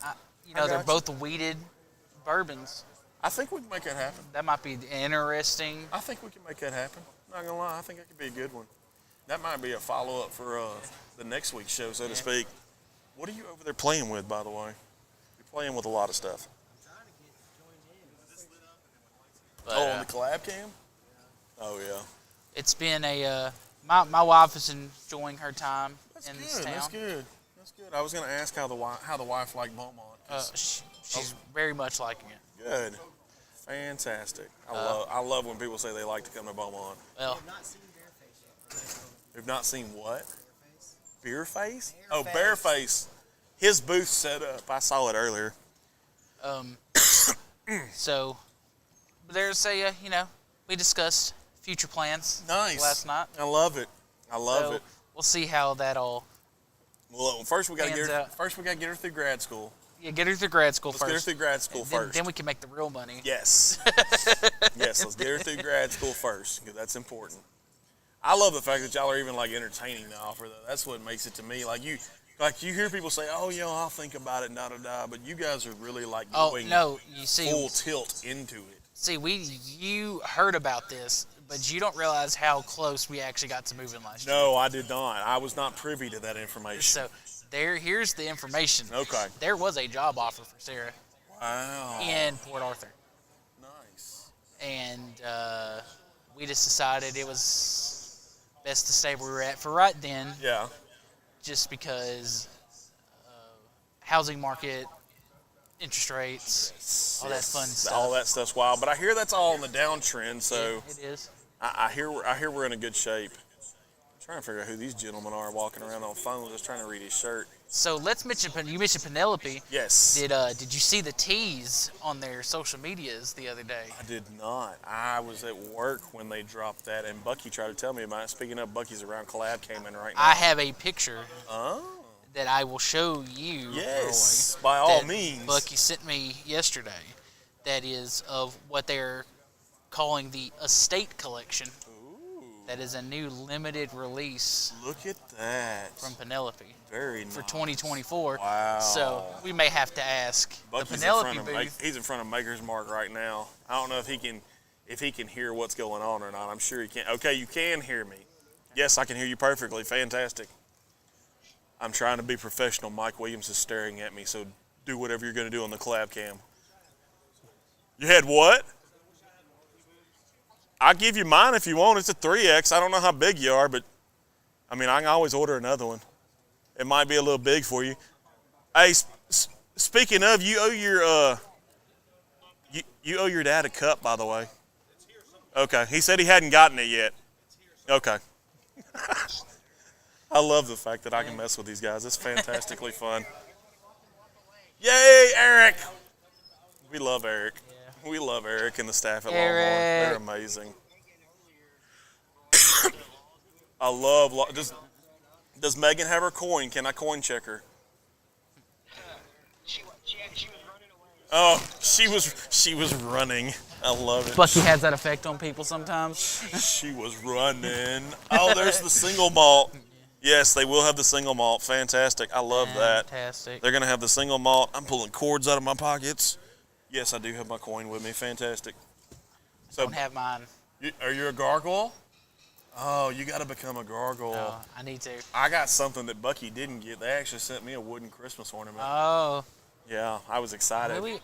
They're both weeded bourbons. I think we can make that happen. That might be interesting. I think we can make that happen. Not gonna lie, I think that could be a good one. That might be a follow-up for the next week's show, so to speak. What are you over there playing with, by the way? You're playing with a lot of stuff. I'm trying to get joined in. But, on the collab cam? Oh yeah. It's been my wife is enjoying her time in this town. That's good. That's good. I was gonna ask how the wife liked Beaumont. She's very much liking it. Good. Fantastic. I love when people say they like to come to Beaumont. Well, I've not seen Bareface yet. We've not seen what? Bareface. Beerface? Oh, Bareface. His booth set up. I saw it earlier. so there's we discussed future plans. Nice. Last night. I love it. I love it. We'll see how that all. Well, first we got to get her. Out. First we got to get her through grad school. Yeah, get her through grad school Let's first. get her through grad school first. Then we can make the real money. Yes. Yes, let's get her through grad school first, because that's important. I love the fact that y'all are even like entertaining the offer though. That's what makes it to me. Like you hear people say, "Oh, I'll think about it, da da da," but you guys are really like going you see, full tilt into it. See, you heard about this, but you don't realize how close we actually got to moving last year. No, I did not. I was not privy to that information. So here's the information. Okay. There was a job offer for Sarah Wow. in Port Arthur, Nice. and we just decided it was best to stay where we were at for right then, Yeah. just because housing market, interest rates, all that fun stuff. All that stuff's wild, but I hear that's all in the downtrend. So It is. I hear we're in a good shape. I'm trying to figure out who these gentlemen are walking around on phones, just trying to read his shirt. So let's mention. You mentioned Penelope. Yes. Did you see the tease on their social medias the other day? I did not. I was at work when they dropped that, and Bucky tried to tell me about it. Speaking of, Bucky's around collab came in right now. I have a picture Oh. that I will show you. Yes, Roy, by all that means. Bucky sent me yesterday. That is of what they're calling the Estate Collection. Ooh, That is a new limited release look at that. from Penelope Very nice. for 2024. Wow. So we may have to ask Bucky's the Penelope in front of booth. he's in front of Maker's Mark right now. I don't know if he can hear what's going on or not. I'm sure he can. Okay, you can hear me. Yes, I can hear you perfectly. Fantastic. I'm trying to be professional. Mike Williams is staring at me, so do whatever you're going to do on the collab cam. You had what? I'll give you mine if you want. It's a 3X. I don't know how big you are, but I mean, I can always order another one. It might be a little big for you. Hey, speaking of, you owe your dad a cup, by the way. Okay, he said he hadn't gotten it yet. Okay. I love the fact that I can mess with these guys. It's fantastically fun. Yay, Eric! We love Eric. Yeah. We love Eric and the staff at Eric. Longhorn. They're amazing. I love. Does Megan have her coin? Can I coin check her? She was running away. Oh, she was running. I love it. Bucky has that effect on people sometimes. She was running. Oh, there's the single malt. Yes, they will have the single malt. Fantastic. I love that. Fantastic. They're going to have the single malt. I'm pulling cords out of my pockets. Yes, I do have my coin with me. Fantastic. So, Don't have mine. are you a gargoyle? Oh, you got to become a gargoyle. No, I need to. I got something that Bucky didn't get. They actually sent me a wooden Christmas ornament. Oh. Yeah, I was excited. Really?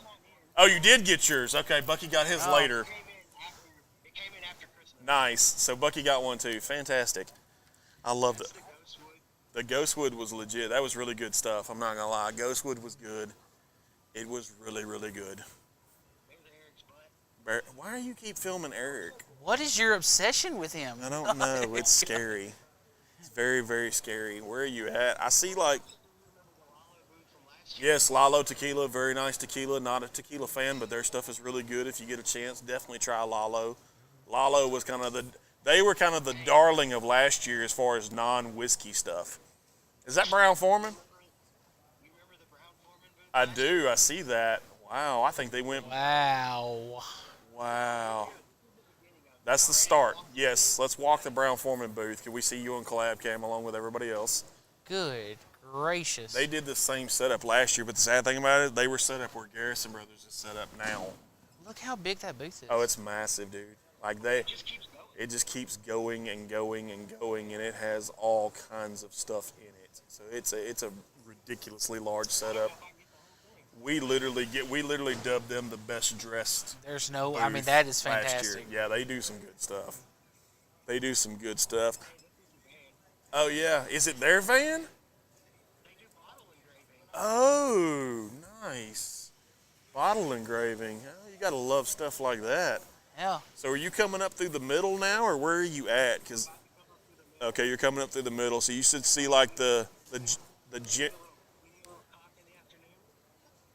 Oh, you did get yours. Okay, Bucky got his later. It came in after Christmas. Nice. So Bucky got one too. Fantastic. I loved it. The Ghostwood was legit. That was really good stuff. I'm not gonna lie. Ghostwood was good. It was really, really good. Why do you keep filming Eric? What is your obsession with him? I don't know. It's scary. It's very, very scary. Where are you at? I see like. Yes, Lalo Tequila, very nice tequila. Not a tequila fan, but their stuff is really good. If you get a chance, definitely try Lalo. Lalo was they were kind of the darling of last year as far as non-whiskey stuff. Is that Brown Foreman? You remember the Brown Foreman booth? I do. I see that. Wow, I think they went. Wow. Wow. That's the start. Yes, let's walk the Brown Foreman booth. Can we see you on collab cam along with everybody else? Good gracious. They did the same setup last year, but the sad thing about it, they were set up where Garrison Brothers is set up now. Look how big that booth is. Oh, it's massive, dude. Like It just keeps going. it just keeps going and going and going, and it has all kinds of stuff in it. So it's a ridiculously large setup. We literally dubbed them the best dressed. There's no. booth I mean, that is last year. fantastic. Yeah, they do some good stuff. They do some good stuff. Oh yeah, is it their van? They do bottle engraving. Oh, nice. Bottle engraving. Oh, you gotta love stuff like that. Yeah. So are you coming up through the middle now, or where are you at? Okay, you're coming up through the middle, so you should see like the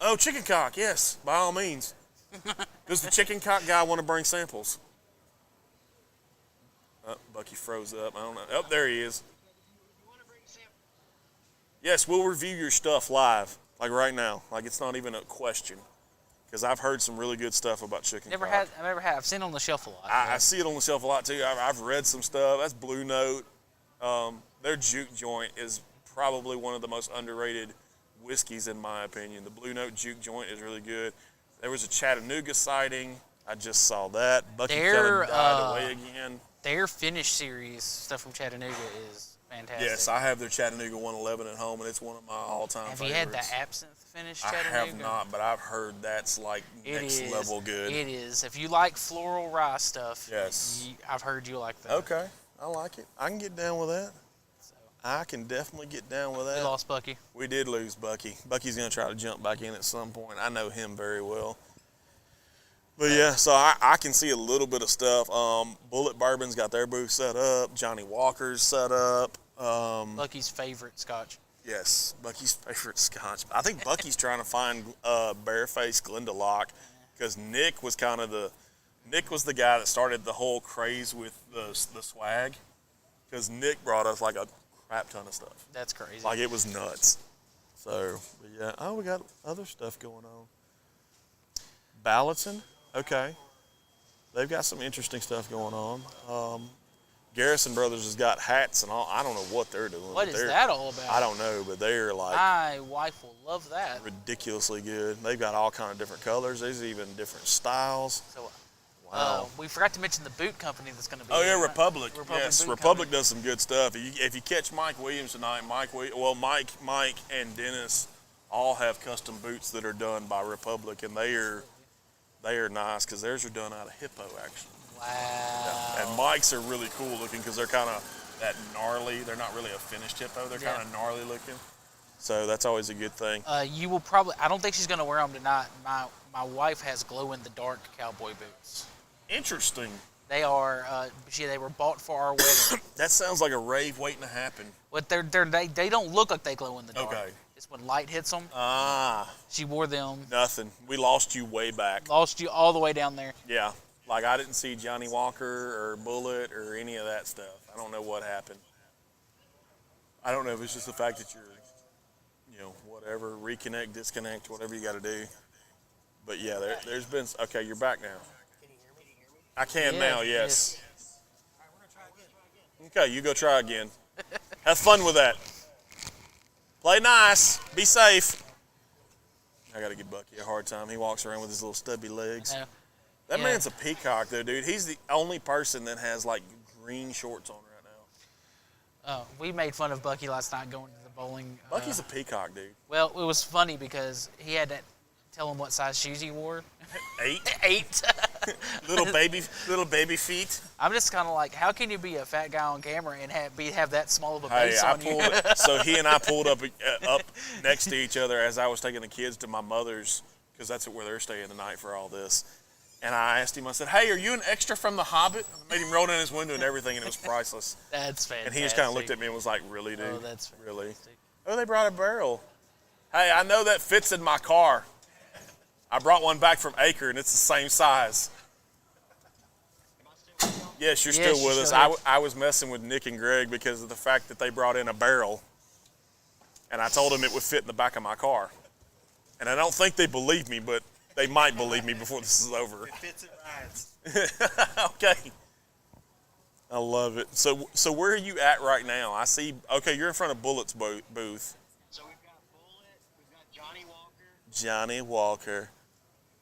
Oh, chicken cock, yes, by all means. Does the chicken cock guy want to bring samples? Oh, Bucky froze up. I don't know. Oh, there he is. You want to bring samples? Yes, we'll review your stuff live, like right now. Like it's not even a question. because I've heard some really good stuff about chicken cock. I've seen it on the shelf a lot. I see it on the shelf a lot too. I've read some stuff. That's Blue Note. Their juke joint is probably one of the most underrated whiskeys in my opinion. The Blue Note juke joint is really good. There was a Chattanooga sighting. I just saw that. Bucky kind of died away again. Their Finish series stuff from Chattanooga is fantastic. Yes, I have their Chattanooga 111 at home, and it's one of my all-time favorites. Have you had the Absinthe Finish Chattanooga? I have not, but I've heard that's like next level good. It is. If you like floral rye stuff, yes, I've heard you like that. Okay, I like it. I can get down with that. I can definitely get down with that. We lost Bucky. We did lose Bucky. Bucky's going to try to jump back in at some point. I know him very well. But yeah, so I can see a little bit of stuff. Bullet Bourbon's got their booth set up. Johnny Walker's set up. Bucky's favorite scotch. Yes, Bucky's favorite scotch. I think Bucky's trying to find Barefaced Glendalough because Nick was the guy that started the whole craze with the swag because Nick brought us like a crap ton of stuff. That's crazy. Like it was nuts. So, but yeah. Oh, we got other stuff going on. Ballotson. Okay. They've got some interesting stuff going on. Garrison Brothers has got hats and all. I don't know what they're doing. What is that all about? I don't know, but they're like my wife will love that. Ridiculously good. They've got all kind of different colors. There's even different styles. So, wow. We forgot to mention the boot company that's going to be. Oh yeah, Republic. Yes, Republic does some good stuff. If you catch Mike Williams tonight, Mike, and Dennis all have custom boots that are done by Republic, and they are nice because theirs are done out of hippo actually. Wow. Yeah. And Mike's are really cool looking because they're kind of that gnarly. They're not really a finished hippo. They're kind of gnarly looking. So that's always a good thing. You will probably. I don't think she's going to wear them tonight. My wife has glow in the dark cowboy boots. Interesting. They are. They were bought for our wedding. That sounds like a rave waiting to happen. But they don't look like they glow in the dark. Okay. It's when light hits them. Ah. She wore them. Nothing. We lost you way back. Lost you all the way down there. Yeah. Like I didn't see Johnny Walker or Bullet or any of that stuff. I don't know what happened. I don't know if it's just the fact that you're, whatever, reconnect, disconnect, whatever you got to do. But yeah, there's been, okay, you're back now. Can you hear me? I can now, yes. All right, we're going to try again. Okay, you go try again. Have fun with that. Play nice. Be safe. I got to give Bucky a hard time. He walks around with his little stubby legs. That man's a peacock, though, dude. He's the only person that has, like, green shorts on right now. We made fun of Bucky last night going to the bowling. Bucky's a peacock, dude. Well, it was funny because he had to tell him what size shoes he wore. 8? 8. little baby feet. I'm just kind of like, how can you be a fat guy on camera and have that small of a base on you? So he and I pulled up next to each other as I was taking the kids to my mother's because that's where they're staying tonight for all this. And I asked him, I said, hey, are you an extra from The Hobbit? I made him roll down his window and everything, and it was priceless. That's fantastic. And he just kind of looked at me and was like, really, dude? Oh, that's fantastic. Really? Oh, they brought a barrel. Hey, I know that fits in my car. I brought one back from Acre, and it's the same size. Yes, you're still with us. I was messing with Nick and Greg because of the fact that they brought in a barrel, and I told them it would fit in the back of my car. And I don't think they believe me, but they might believe me before this is over. It fits, it rides. Okay. I love it. So where are you at right now? I see, okay, you're in front of Bullet's booth. So we've got Bullet, we've got Johnny Walker. Johnny Walker.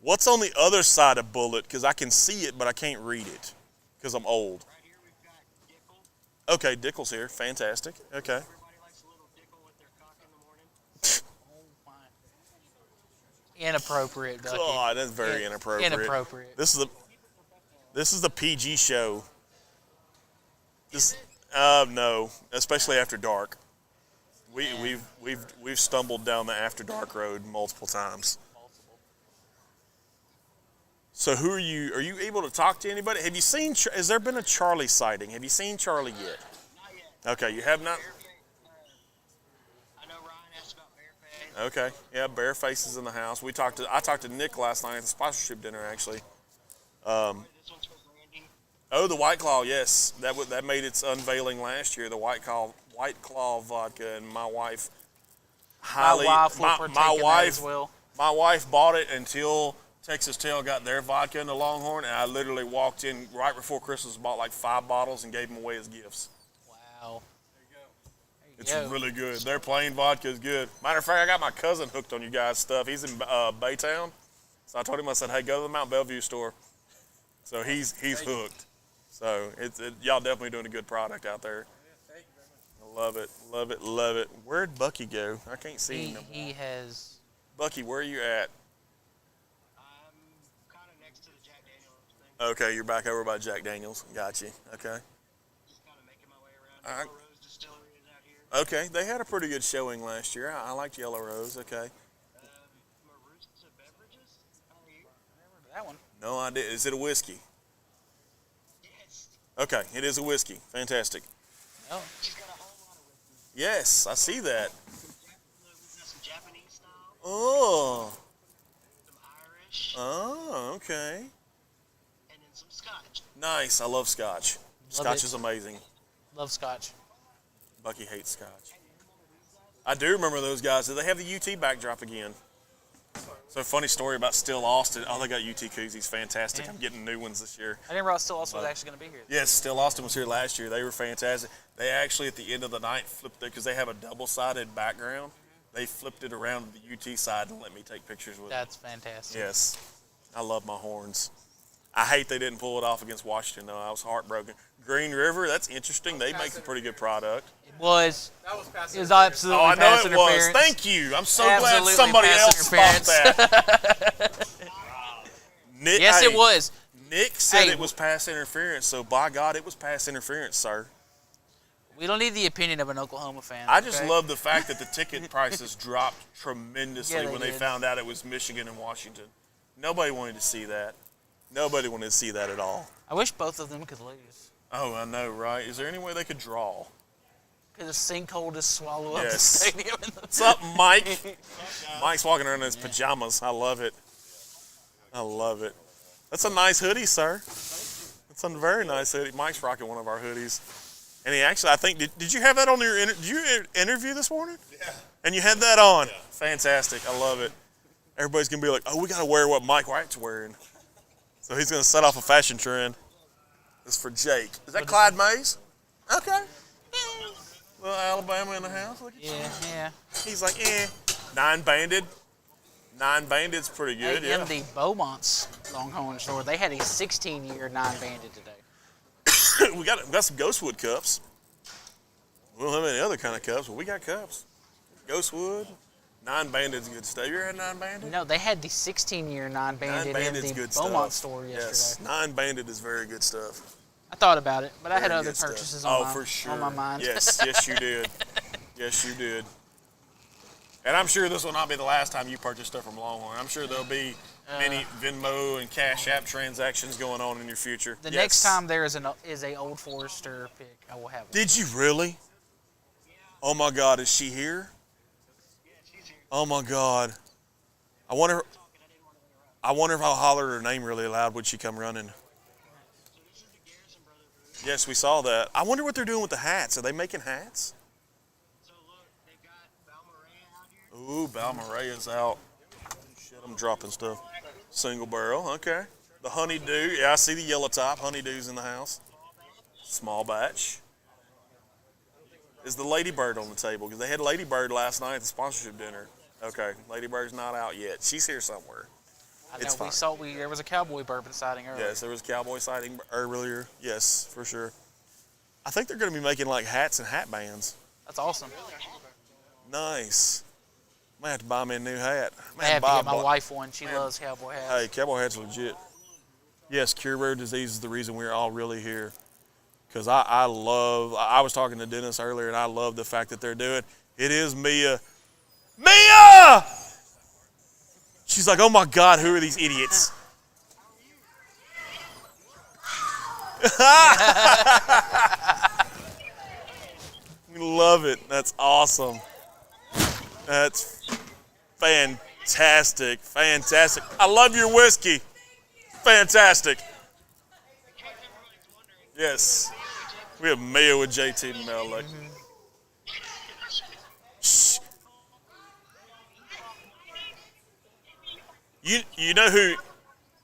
What's on the other side of Bullet? Because I can see it, but I can't read it because I'm old. Right here we've got Dickel. Okay, Dickel's here. Fantastic. Okay. Everybody likes a little Dickel with their cock in the morning. Inappropriate, Bucky. God, that's very inappropriate. Inappropriate. This is the PG show. No, especially after dark. We've stumbled down the after dark road multiple times. So who are you? Are you able to talk to anybody? Have you seen? Has there been a Charlie sighting? Have you seen Charlie yet? Not yet. Okay, you have not. I know Ryan asked about Bareface. Okay, yeah, Bareface is in the house. I talked to Nick last night at the sponsorship dinner actually. This one's for Brandy. Oh, the White Claw, yes, that made its unveiling last year. The White Claw vodka, and my wife My wife will partake in that as well. My wife bought it until Texas Tail got their vodka in the Longhorn, and I literally walked in right before Christmas, bought like 5 bottles, and gave them away as gifts. Wow. It's really good. Their plain vodka is good. Matter of fact, I got my cousin hooked on you guys' stuff. He's in Baytown. So I told him, I said, hey, go to the Mount Bellevue store. So he's hooked. So y'all definitely doing a good product out there. I love it, love it, love it. Where'd Bucky go? I can't see him no more. He has. Bucky, where are you at? I'm kind of next to the Jack Daniels thing. Okay, you're back over by Jack Daniels. Got you. Okay. Just kind of making my way around. All right. Yellow Rose Distillery is out here. Okay, they had a pretty good showing last year. I liked Yellow Rose. Okay. Marusa Beverages. How are you? That one. No idea. Is it a whiskey? Yes. Okay, it is a whiskey. Fantastic. Oh. She's got a whole lot of whiskey. Yes, I see that. We've got some Japanese style, Oh. some Irish, Oh, okay. and then some Scotch. Nice. I love Scotch. Scotch it. is amazing. Love Scotch. Bucky hates Scotch. I do remember those guys. Did they have the UT backdrop again? So funny story about Still Austin. Oh, they got UT koozies. Fantastic. Yeah. I'm getting new ones this year. I didn't realize Still also was actually going to be here. Yes, Still Austin was here last year. They were fantastic. They actually, at the end of the night, flipped it because they have a double-sided background. They flipped it around to the UT side and let me take pictures with it. That's fantastic. Yes. I love my horns. I hate they didn't pull it off against Washington, though. I was heartbroken. Green River, that's interesting. They make a pretty good product. It was. That was pass It was absolutely Oh, I know pass it was. interference. Thank you. I'm so Absolutely glad somebody pass else spotted interference. that. Nick, Yes, hey, it was. Nick said Hey, it was pass interference, so by God, it was pass interference, sir. We don't need the opinion of an Oklahoma fan. I just okay? love the fact that the ticket prices dropped tremendously Yeah, they when they did. found out it was Michigan and Washington. Nobody wanted to see that. Nobody wanted to see that at all. I wish both of them could lose. Oh, I know, right? Is there any way they could draw? Because a sinkhole just swallow up the Yes. stadium. What's up, Mike? Mike's walking around in his pajamas. I love it. I love it. That's a nice hoodie, sir. That's a very nice hoodie. Mike's rocking one of our hoodies. And he actually, I think, did you have that on your, did you interview this morning? Yeah. And you had that on? Yeah. Fantastic. I love it. Everybody's going to be like, oh, we got to wear what Mike White's wearing. So he's going to set off a fashion trend. This is for Jake. Is that Clyde Mays? Okay. Little Alabama in the house. Look at you. Yeah. He's like, eh. Nine banded. Nine banded's pretty good, Hey, yeah. in the Beaumont's Longhorn store, they had a 16-year non-banded today. we got some Ghostwood cups. We don't have any other kind of cups, but we got cups. Ghostwood. Nine banded's good stuff. You ever had nine banded? No, they had the 16-year non-banded Nine in banded's the good Beaumont stuff. store yesterday. Yes, nine banded is very good stuff. I thought about it, but I had Very other good stuff. purchases Oh, on, for sure. on my mind. Yes, yes, you did. Yes, you did. And I'm sure this will not be the last time you purchase stuff from Longhorn. I'm sure there'll be many Venmo and Cash App transactions going on in your future. The Yes. next time there is a Old Forester pick, I will have one. Did you really? Oh my God, is she here? Oh my God. I wonder if I'll holler her name really loud when she come running. Yes, we saw that. I wonder what they're doing with the hats. Are they making hats? So look, they've got Balmorea out here. Ooh, Balmorea's out. Shit, I'm dropping stuff. Single barrel, okay. The honeydew, yeah, I see the yellow top. Honeydew's in the house. Small batch. Is the Ladybird on the table? Because they had Ladybird last night at the sponsorship dinner. Okay, Ladybird's not out yet. She's here somewhere. I know It's fine. there was a cowboy bourbon sighting earlier. Yes, there was a cowboy sighting earlier. Yes, for sure. I think they're going to be making like hats and hat bands. That's awesome. Nice. Might have to buy me a new hat. I have to get my wife one. She loves cowboy hats. Hey, cowboy hats are legit. Yes, cure rare disease is the reason we're all really here. Because I was talking to Dennis earlier, and I love the fact that they're doing it. Is Mia. Mia! She's like, oh my God, who are these idiots? We love it. That's awesome. That's fantastic. Fantastic. I love your whiskey. Fantastic. Yes. We have Mia with JT and Mel. Like, shh. You know who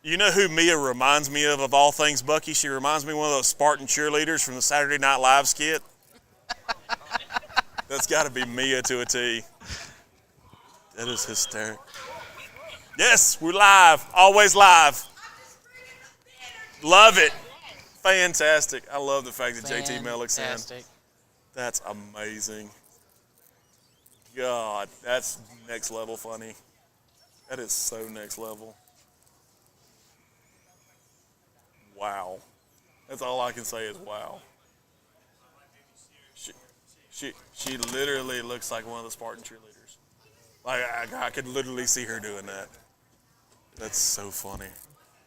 You know who Mia reminds me of all things, Bucky? She reminds me of one of those Spartan cheerleaders from the Saturday Night Live skit. That's got to be Mia to a T. That is hysterical. Yes, we're live. Always live. Love it. Fantastic. I love the fact that JT Mellick's in. Fantastic. That's amazing. God, that's next level funny. That is so next level. Wow. That's all I can say is wow. She literally looks like one of the Spartan cheerleaders. Like I could literally see her doing that. That's so funny.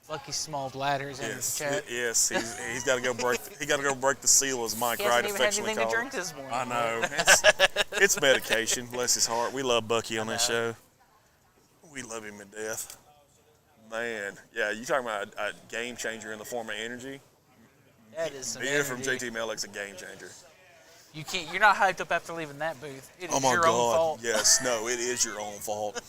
Lucky Small Bladders in the chat. Yes, he's got to go break. He got to go break the seal, as Mike Wright affectionately He hasn't even had anything to called drink this morning. I know. It's medication. Bless his heart. We love Bucky on this show. We love him to death. Man, yeah, you talking about a game changer in the form of energy? That is some Beer from energy. JT Mellick's a game changer. You can't. You're not hyped up after leaving that booth. It is Oh my your God! own fault. Yes, no, it is your own fault.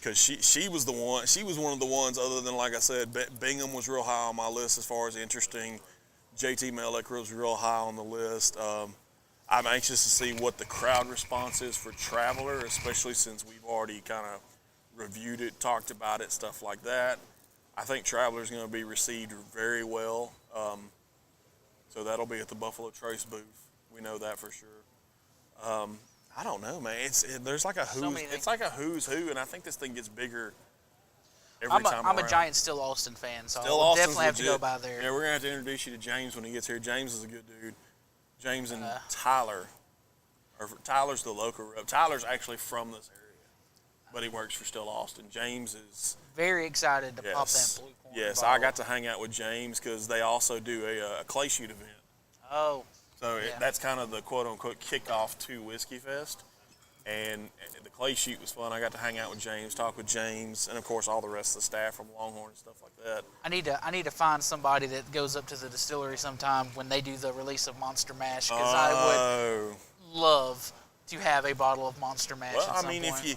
Because she was the one. She was one of the ones. Other than, like I said, Bingham was real high on my list as far as interesting. JT Mellick was real high on the list. I'm anxious to see what the crowd response is for Traveler, especially since we've already kind of reviewed it, talked about it, stuff like that. I think Traveler's going to be received very well. So that'll be at the Buffalo Trace booth. We know that for sure. I don't know, man. There's like a who's. It's like a who's who, and I think this thing gets bigger every time. I'm around. a giant Still Austin fan, so Still I'll Austin's definitely have to go legit. by there. Yeah, we're gonna have to introduce you to James when he gets here. James is a good dude. James and Tyler, Tyler's the local rep. Tyler's actually from this area, but he works for Still Austin. James is Very excited to pop that yes, blue corn yes. bottle. I got to hang out with James because they also do a clay shoot event. Oh, So Yeah. that's kind of the quote-unquote kickoff to Whiskey Fest. And the clay shoot was fun. I got to hang out with James, talk with James, and, of course, all the rest of the staff from Longhorn and stuff like that. I need to find somebody that goes up to the distillery sometime when they do the release of Monster Mash, because I would love to have a bottle of Monster Mash. Well, at I some mean, point.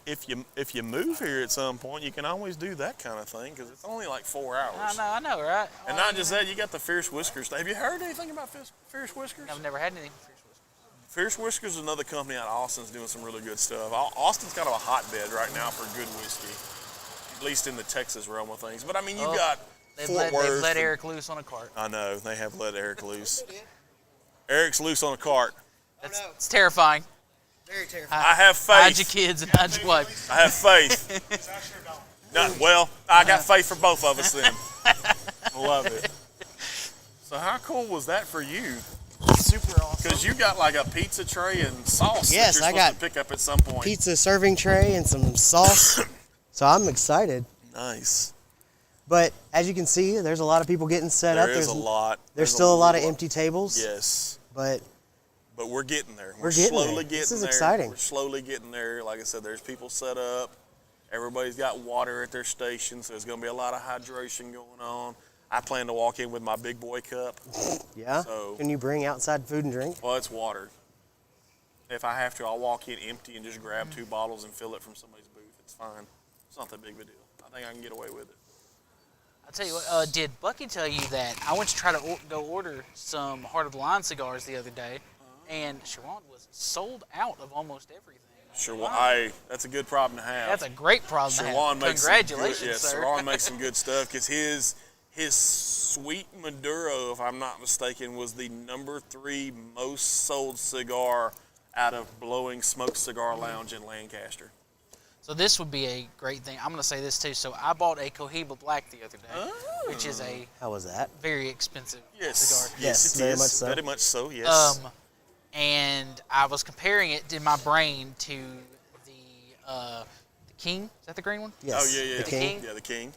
if you move here at some point, you can always do that kind of thing because it's only like 4 hours. I know, right? And not just that, you got the Fierce Whiskers. Have you heard anything about Fierce Whiskers? I've never had anything from Fierce Whiskers. Fierce Whiskers is another company out of Austin's doing some really good stuff. Austin's kind of a hotbed right now for good whiskey, at least in the Texas realm of things. But I mean, you've got Fort Worth. They've let Eric loose on a cart. I know they have let Eric loose. Eric's loose on a cart. It's terrifying. Very terrifying. I have Hide your faith. kids and hide your wife. I have faith. Well, I got faith for both of us then. Love it. So how cool was that for you? Super awesome. Because you got like a pizza tray and sauce Yes, that I you're supposed got to pick up at some point. Pizza serving tray and some sauce. So I'm excited. Nice. But as you can see, there's a lot of people getting set up. There is a lot. There's still a lot of empty tables. Yes. But We're getting there. We're getting slowly there. getting This is there. exciting. We're slowly getting there. Like I said, there's people set up. Everybody's got water at their station, so there's going to be a lot of hydration going on. I plan to walk in with my big boy cup. yeah, So- can you bring outside food and drink? Well, it's water. If I have to, I'll walk in empty and just grab 2 bottles and fill it from somebody's booth. It's fine. It's not that big of a deal. I think I can get away with it. I'll tell you what, did Bucky tell you that I went to try to go order some Heart of the Lion cigars the other day, and Sharon was sold out of almost everything. Sure, well, that's a good problem to have. That's a great problem to Shawan have. makes Congratulations, some good, sir. Shawan makes some good stuff because his Sweet Maduro, if I'm not mistaken, was the number 3 most sold cigar out of Blowing Smoke Cigar Lounge in Lancaster. So this would be a great thing. I'm going to say this too. So I bought a Cohiba Black the other day, which is a How was that? very expensive Yes, cigar. Yes, it very is. much so. Very much so. Yes. And I was comparing it in my brain to the King. Is that the green one? Yes. Oh yeah, yeah. The King. Yeah, the King.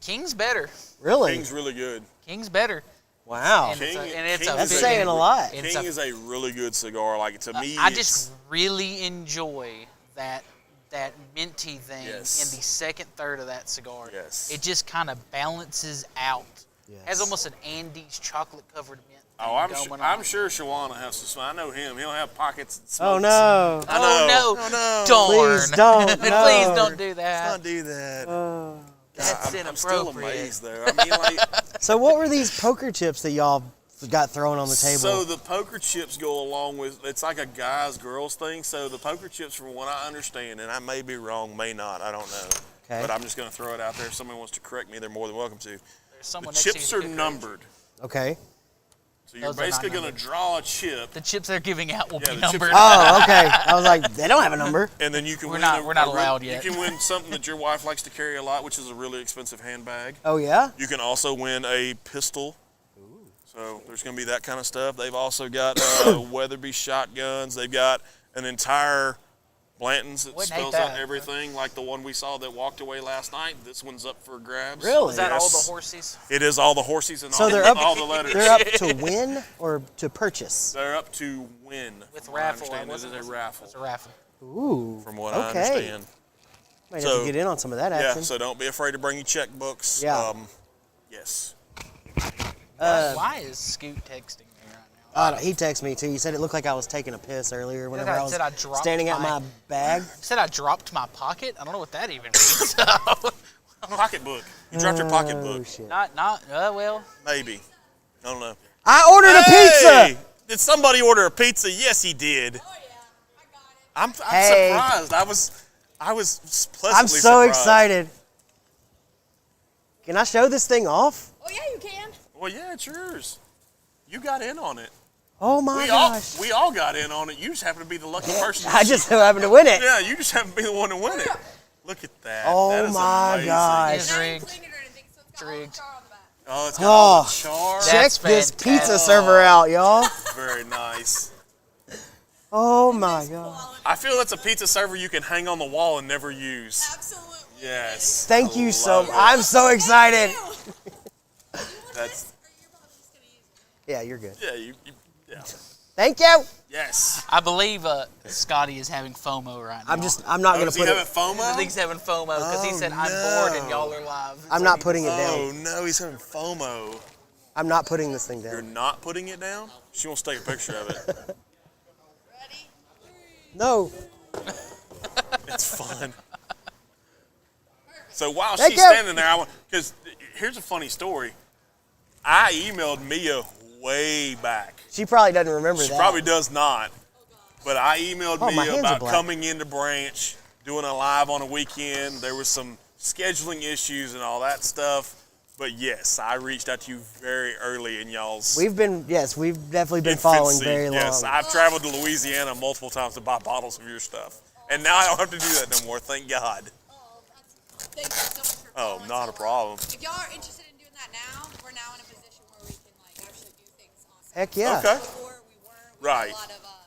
King's better. Really? King's really good. King's better. Wow. And King, it's a King That's is saying a lot. It's King is a really good cigar. Like to me, I it's- just really enjoy that minty thing Yes. in the second third of that cigar. Yes. It just kind of balances out. Yes. Has almost an Andes chocolate covered mint. Oh, I'm on. sure Shawan will have some. I know him. He'll have pockets. And Oh smokes. no. I know. Oh no! Oh, no. Darn! Please don't, Please no. don't do that. Don't do that. That's I'm still inappropriate. amazed there. I mean, like, So what were these poker chips that y'all got thrown on the table? so the poker chips go along with, it's like a guys girls thing. So the poker chips, from what I understand, and I may be wrong, may not, I don't know. Okay. But I'm just going to throw it out there. If somebody wants to correct me, they're more than welcome to. There's The someone next to chips you are that could- numbered. Okay. So you're Those are not basically going to numbered. draw a chip, The chips they're giving out will Yeah, be the chips numbered. Oh, okay. I was like, they don't have a number. and then you can We're win. not allowed yet. You can win something that your wife likes to carry a lot, which is a really expensive handbag. Oh yeah. You can also win a pistol. So there's going to be that kind of stuff. They've also got Weatherby shotguns. They've got an entire Blanton's that Wouldn't hate spells out that. everything, like the one we saw that walked away last night. This one's up for grabs. Really? Is that all Yes. the horsies? It is all the horses and So all, they're up. all the letters. They're up to win or to purchase. They're up to win. With From what I raffle. understand, this is a raffle. It's a raffle. Ooh. From what I okay. understand. Might have So- to get in on some of that action. Yeah, so don't be afraid to bring your checkbooks. Yeah. Yes. Why is Scoot texting me right now? He texted me too. He said it looked like I was taking a piss earlier whenever I was said I dropped standing at my- my bag. He said I dropped my pocket. I don't know what that even means. Pocketbook. You dropped your pocketbook. Oh shit. well, Maybe. I don't know. I ordered a Hey! pizza. Did somebody order a pizza? Yes, he did. Oh yeah, I got it. I'm Hey. surprised. I was pleasantly I'm so surprised. excited. Can I show this thing off? Oh yeah, you can. Well, yeah, it's yours. You got in on it. Oh my gosh. We all got in on it. You just happen to be the lucky person. I just so happened to win it. Yeah, you just happen to be the one to win it. Look at that. Oh That is my amazing. gosh. It's Not rigged. cleaned it or anything, so it's got Rigged. all the char on the back. Oh, it's got all the char. Check That's this pizza fantastic. server out, y'all. Very nice. Oh my god. I feel that's a pizza server you can hang on the wall and never use. Absolutely. Yes. Thank I you so love much. it. I'm so excited. That's Yeah, you're good. yeah. Thank you. Yes. I believe Scotty is having FOMO right now. I'm not Oh, gonna does he put have it. it FOMO? I think he's having FOMO because he Oh, said, I'm no. bored and y'all are live. I'm not putting it Oh down. no, he's having FOMO. I'm not putting this thing You're down. not putting it down? She wants to take a picture of it. Ready? No. It's fun. So while Thank she's you. standing there, because here's a funny story. I emailed Mia way back. She probably doesn't remember She that. probably does not. But I emailed Oh, my Mia hands are about black. coming into Branch, doing a live on a weekend. There was some scheduling issues and all that stuff. But yes, I reached out to you very early in y'all's We've definitely been following infancy. very long. Yes, I've traveled to Louisiana multiple times to buy bottles of your stuff. And now I don't have to do that no more, thank God. Oh, thank you so much for Oh, following not so a problem. long. If y'all are interested in doing that now, we're now in a position where we can actually do things on site. Heck yeah. Okay. Before we weren't. We Right. did a lot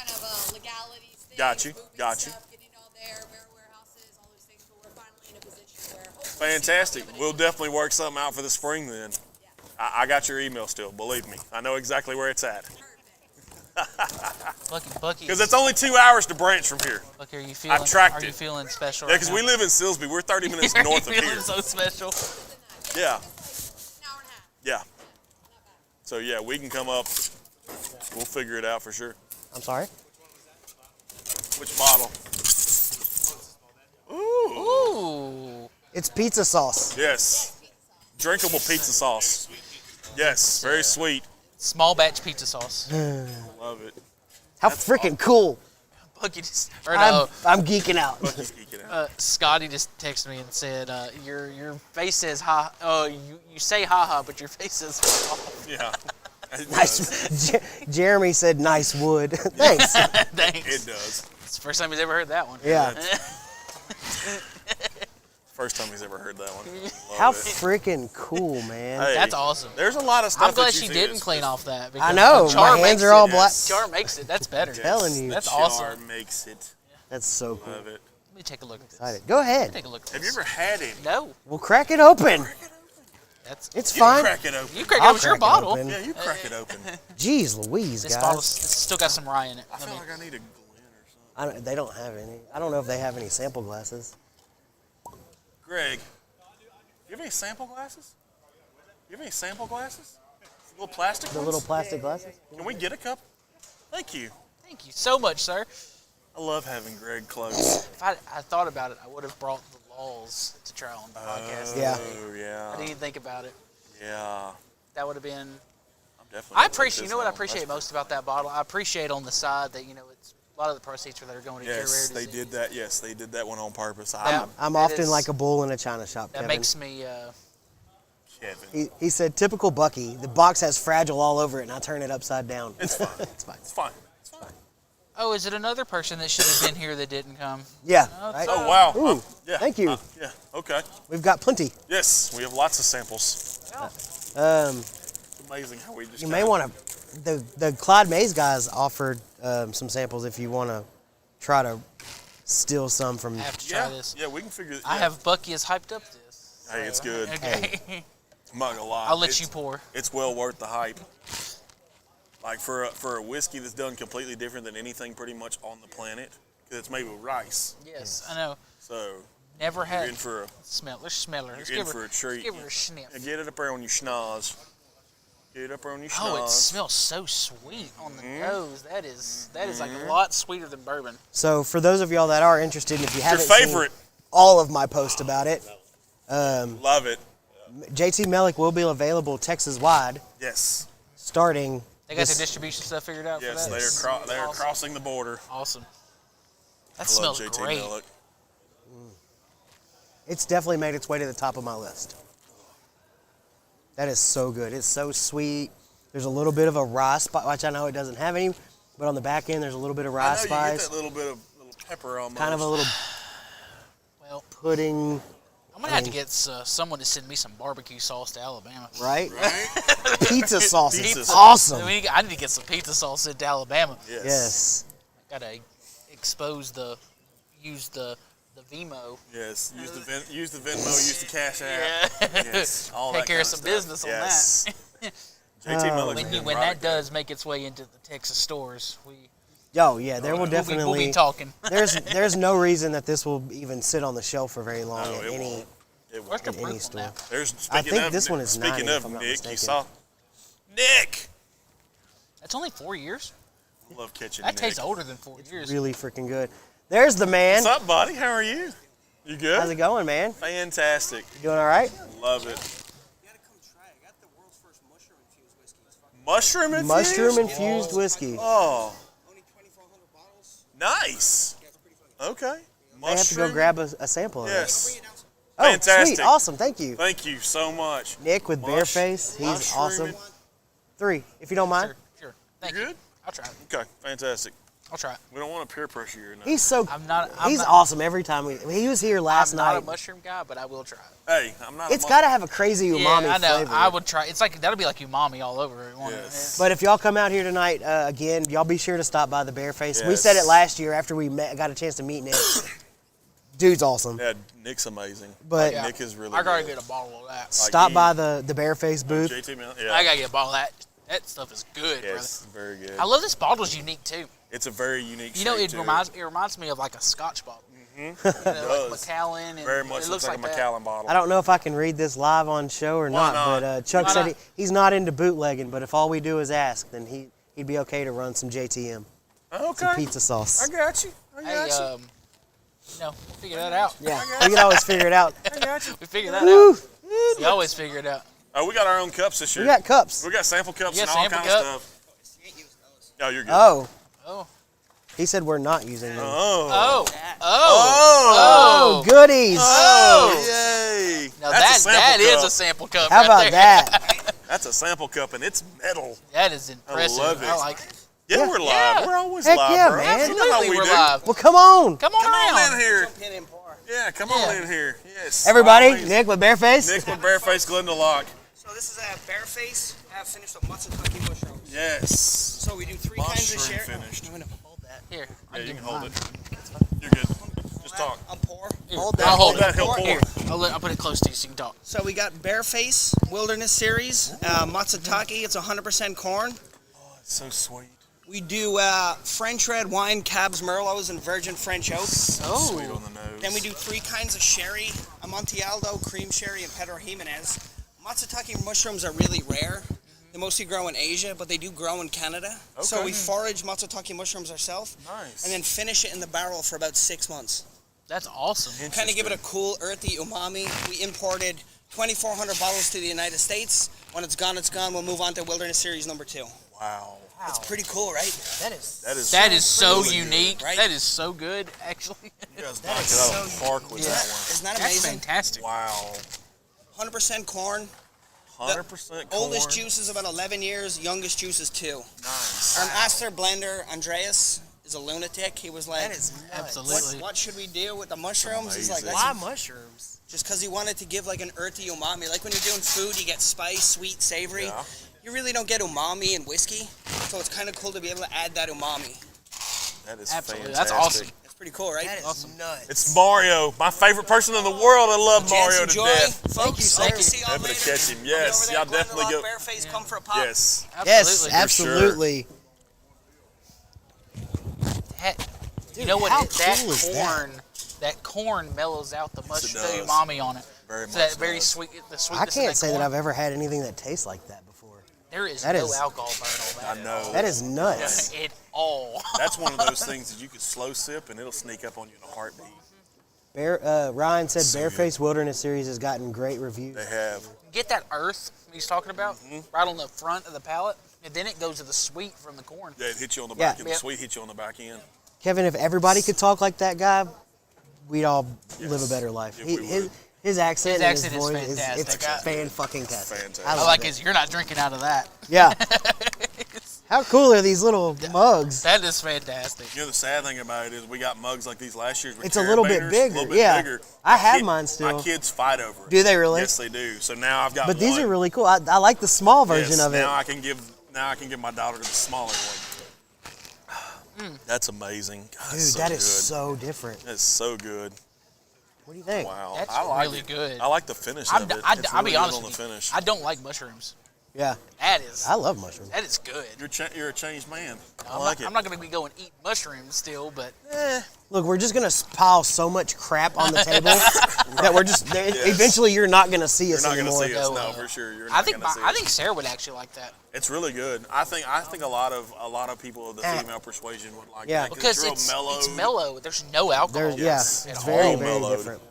of legalities things. Got you, moving got you. Stuff, getting it all there, where warehouses, all those things. But we're finally in a position where hopefully Fantastic. we'll be We'll able to- definitely work something out for the spring then. I got your email still, believe me. I know exactly where it's at. Bucky, Because it's only 2 hours to Branch from here. Bucky, are you feeling? tracked Are you it. feeling special? Yeah, right because now? we live in Silsbee. We're 30 minutes Are north you of feeling here. so special? Yeah, An hour and a half. yeah. So yeah, we can come up. We'll figure it out for sure. I'm sorry. Which bottle? Ooh. Ooh. It's pizza sauce. Yes. Drinkable pizza sauce. Yes, very sweet. Small batch pizza sauce. Love it. How freaking cool. Bucky just, or no, I'm geeking out. Bucky's geeking out. Scotty just texted me and said, your face says ha. Oh, you say ha ha, but your face says ha. Yeah. It does. Nice. Jeremy said nice wood. Thanks. Thanks. It does. It's the first time he's ever heard that one. Yeah. First time he's ever heard that one. Love How it. freaking cool, man. Hey, That's awesome. There's a lot of stuff. I'm glad that you she see didn't is- clean off that. I because know. when Char My hands makes are all it- black. Char makes it. That's better. Telling you. That's Char awesome. makes it. That's so cool. Love it. Let me take a look at this. Excited. Go ahead. Take a look at Have this. you ever had it? No. We'll crack it open. That's It's You fine. crack it open. you crack I'll it with your crack it bottle. open. Yeah, you crack it open. Jeez Louise, This guys. bottle's still got some rye in it. I feel like I need a Glen or something. They don't have any. I don't know if they have any sample glasses. Greg, you have any sample glasses? You have any sample glasses? Little plastic The ones? little plastic glasses? Can we get a couple? Thank you. Thank you so much, sir. I love having Greg close. If I thought about it, I would have brought the balls to try on the podcast. Yeah. Oh, yeah. I didn't even think about it. Yeah. That would have been. I'm definitely I gonna take appreciate. You this know what I home. appreciate That's- most about that bottle? I appreciate on the side that it's a lot of the proceeds that are going to cure rare Yes, disease. they did that. Yes, they did that one on purpose. I'm That often is- like a bull in a china shop, That Kevin. makes me. Kevin. He said, typical Bucky. The box has fragile all over it, and I turn it upside down. It's fine. It's fine. It's fine. It's fine. Oh, is it another person that should have been here that didn't come? Yeah. Oh, Right? Oh, wow. Ooh, Yeah. thank you. Yeah. Okay. We've got plenty. Yes, we have lots of samples. It's amazing how we just. You may want to. The Clyde Mays guys offered some samples if you want to try to steal some from. I have to try Yeah. this. Yeah, we can figure. I yeah. have Bucky has hyped up this. Hey, it's good. Okay. I'm not gonna lie. I'll let It's- you pour. It's well worth the hype. Like for a whiskey that's done completely different than anything pretty much on the planet, because it's made with rice. Yes, I know. So Never you're had. in for a Smell. Let's smell her. Let's you're in give for her. a treat. Give her a sniff. Yeah, get it up there on your schnoz. Get it up there on your schnoz. Oh, it smells so sweet on the Mm-hmm. nose. That is like a lot sweeter than bourbon. So for those of y'all that are interested, and if you Your haven't favorite. seen all of my posts about it, Love it. JT Mellick will be available Texas-wide Yes. starting. They got this- the distribution stuff figured out Yes, for they that. are they are Awesome. crossing the border. Awesome. That I love smells JT great. Mellick. It's definitely made its way to the top of my list. That is so good. It's so sweet. There's a little bit of a rye spice, which I know it doesn't have any, but on the back end there's a little bit of rye I know you get spice, that little bit of little pepper almost. kind of a little Well, pudding, I'm gonna have to get someone to send me some barbecue sauce to Alabama. right? Right? Pizza sauce Pizza is sauce. awesome. I need to get some pizza sauce sent to Alabama. Yes. Yes. Gotta use the Vimo. Yes. Use the Venmo. Use the Cash App. Yeah. Yes. All Take that care kind of some stuff. business on yes. that. JT Mellick's When a good that product. does make its way into the Texas stores, Oh yeah, there will we'll definitely. be talking. there's no reason that this will even sit on the shelf for very long No, at it any. won't. It Where's won't. the in any proof on store. that? There's, I speaking think of, this one is Speaking 90, if of I'm not Nick, mistaken. you saw Nick. That's only 4 years. I love catching That Nick. tastes older than 4 years. Really freaking good. There's the man. What's up, buddy? How are you? You good? How's it going, man? Fantastic. You doing all right? Love it. You gotta come try it. I got the world's first mushroom-infused whiskey. It's fucking Mushroom infused? Mushroom infused whiskey. Oh, only 2,400 bottles. nice. Yeah, it's pretty fucking Okay. I have to go grab a sample of Yes. Bring it down. it. Oh, Fantastic. sweet. Awesome. Thank you. Thank you so much. Nick with Mush- Bareface. He's mushroom awesome. and- 3, if you don't mind. Sure. Thank You you. good? I'll try it. Okay, fantastic. I'll try it. We don't want to peer pressure you or nothing. He's so. I'm he's not- awesome every time he was here last I'm not night. a mushroom guy, but I will try it. Hey, I'm not. It's got to have a crazy umami Yeah, I know. flavor. I would try. It's like that'll be like umami all over it. won't it? Yes. But if y'all come out here tonight, again, y'all be sure to stop by the Bareface. We Yes. said it last year after we got a chance to meet Nick. Dude's awesome. Yeah, Nick's amazing. But Yeah. Nick is really. I gotta good. get a bottle of that. stop he- by the Bareface booth. JT Mill. Yeah. I gotta get a bottle of that. That stuff is good, Yes, very good. brother. I love this bottle's unique too. It's a very unique. You know, shape it to reminds me of like a Scotch bottle. It Like does. Macallan, and Very much it looks like a that. Macallan bottle. I don't know if I can read this live on show or Why not, not? but Chuck Why said not? he's not into bootlegging, but if all we do is ask, then he'd be okay to run some JTM, some Okay. pizza sauce. I got you. I Hey, got you. we'll figure that out. Yeah, we can always figure it out. I got you. We figure that Woo! out. We always figure it out. Oh, we got our own cups this year. We got cups. We got sample cups You and got all sample kind cup? of stuff. You ain't using those. Oh, you're good. Oh, Oh. he said we're not using them. Oh. Oh. Oh. Oh, goodies. Oh, yay. Now That's a that sample is cup. a sample cup. How right about there. that? That's a sample cup, and it's metal. That is impressive. love it. I like it. Yeah, Yeah. we're live. Yeah. We're always Heck live, yeah, bro. man. You know how Absolutely, we we're do. live. Well, come on. Come on Come on around. in here. Pin and pour. Yeah, come Yeah. on in here. Yes. Everybody, Always. Nick with Bareface. Nick with Bareface Glendalough. So this is a Bareface. I have finished with Matsutake mushrooms. Yes. So we do 3 kinds of Mushroom sherry. finished. I'm gonna hold that. Here. Yeah, you can hold mine. it. You're good. Just talk. I'll pour. Here, Hold that. I'll hold that, it. he'll pour. Here. I'll put it close to you so you can talk. So we got Bareface Wilderness Series, Matsutake. It's 100% corn. It's so sweet. We do French red wine, Cabs, Merlots, and virgin French oak. Oh. Sweet on the nose. Then we do 3 kinds of sherry: Amontillado, cream sherry, and Pedro Jimenez. Matsutake mushrooms are really rare. They mostly grow in Asia, but they do grow in Canada. So Okay. we forage Matsutake mushrooms ourselves, Nice. and then finish it in the barrel for about 6 months. That's awesome. Kind of give it a cool, earthy umami. We imported 2,400 bottles to the United States. When it's gone, it's gone. We'll move on to Wilderness Series number 2. Wow. It's pretty cool, right? That is That is so really unique. good, right? That is so good, actually. You guys knocked it out of the park with that Isn't that That's amazing? fantastic. one. Wow. 100% corn. 100% corn. Oldest juice is about 11 years. Youngest juice is 2. Nice. Our master blender, Andreas, is a lunatic. He was like, that is nuts. Absolutely. what should we do with the mushrooms? He's like, Amazing. Why "That's mushrooms? just because he wanted to give like an earthy umami. Like when you're doing food, you get spice, sweet, savory. Yeah. You really don't get umami in whiskey. So it's kind of cool to be able to add that umami. That is Absolutely. fantastic. That's awesome. It's pretty cool, right? That is nuts. It's Mario, my favorite person in the world. I love Mario Chance, to enjoy. death. Folks, you, sir. hope to see y'all Happy to later. catch him. I'll be Yes, over there y'all at Glen definitely Rock, go. Bareface, come for a pop. Yes. Yes, Absolutely. absolutely. You know what? how That cool is corn, that corn mellows out the mushroom, the does. umami on it. Very So much that very does. sweet, the I sweetness. can't of say corn. that I've ever had anything that tastes like that before. There is that no is- alcohol burn on I that. know. That is nuts. At all. That's one of those things that you could slow sip and it'll sneak up on you in a heartbeat. Ryan said So Bareface Wilderness Series has gotten great reviews. They have. Get that earth he's talking about Mm-hmm. right on the front of the palate, and then it goes to the sweet from the corn. Yeah, it hits you on the Yeah. back end. The Yep. sweet hits you on the back end. Kevin, if everybody could talk like that guy, we'd all live a better life. Yeah, we would. His accent, His and his accent is voice it's fantastic. fan-fucking-tastic. Fantastic. I I love like it. his. You're not drinking out of that. Yeah. How cool are these little mugs? That is fantastic. You know, the sad thing about it is we got mugs like these last year. It's a little bit bigger, yeah. I have mine still. My kids fight over it. Do they really? Yes, they do. So now I've got But these one. are really cool. I like the small version Yes, of it. Now I can give my daughter the smaller one. That's amazing. God, Dude, so that good. is so different. That's so good. What do you think? Wow. That's I like really it. good. I like the finish I'm of d- it. I, It's will really be honest good on with the you. finish. I don't like mushrooms. Yeah. That is. I love mushrooms. That is good. You're a changed man. I I'm like not, it. I'm not going to be going eat mushrooms still, but Look, we're just gonna pile so much crap on the table that we're just. Eventually, you're not gonna see You're us not going to anymore. see us. No, No, for sure. You're I not think going to see I us. think Sarah would actually like that It's really good. I think a lot of people of the female persuasion would like Yeah. that because real it's mellow. mellow. There's no alcohol. There's, yeah, Yes. it's At very, all. very Mellowed. different.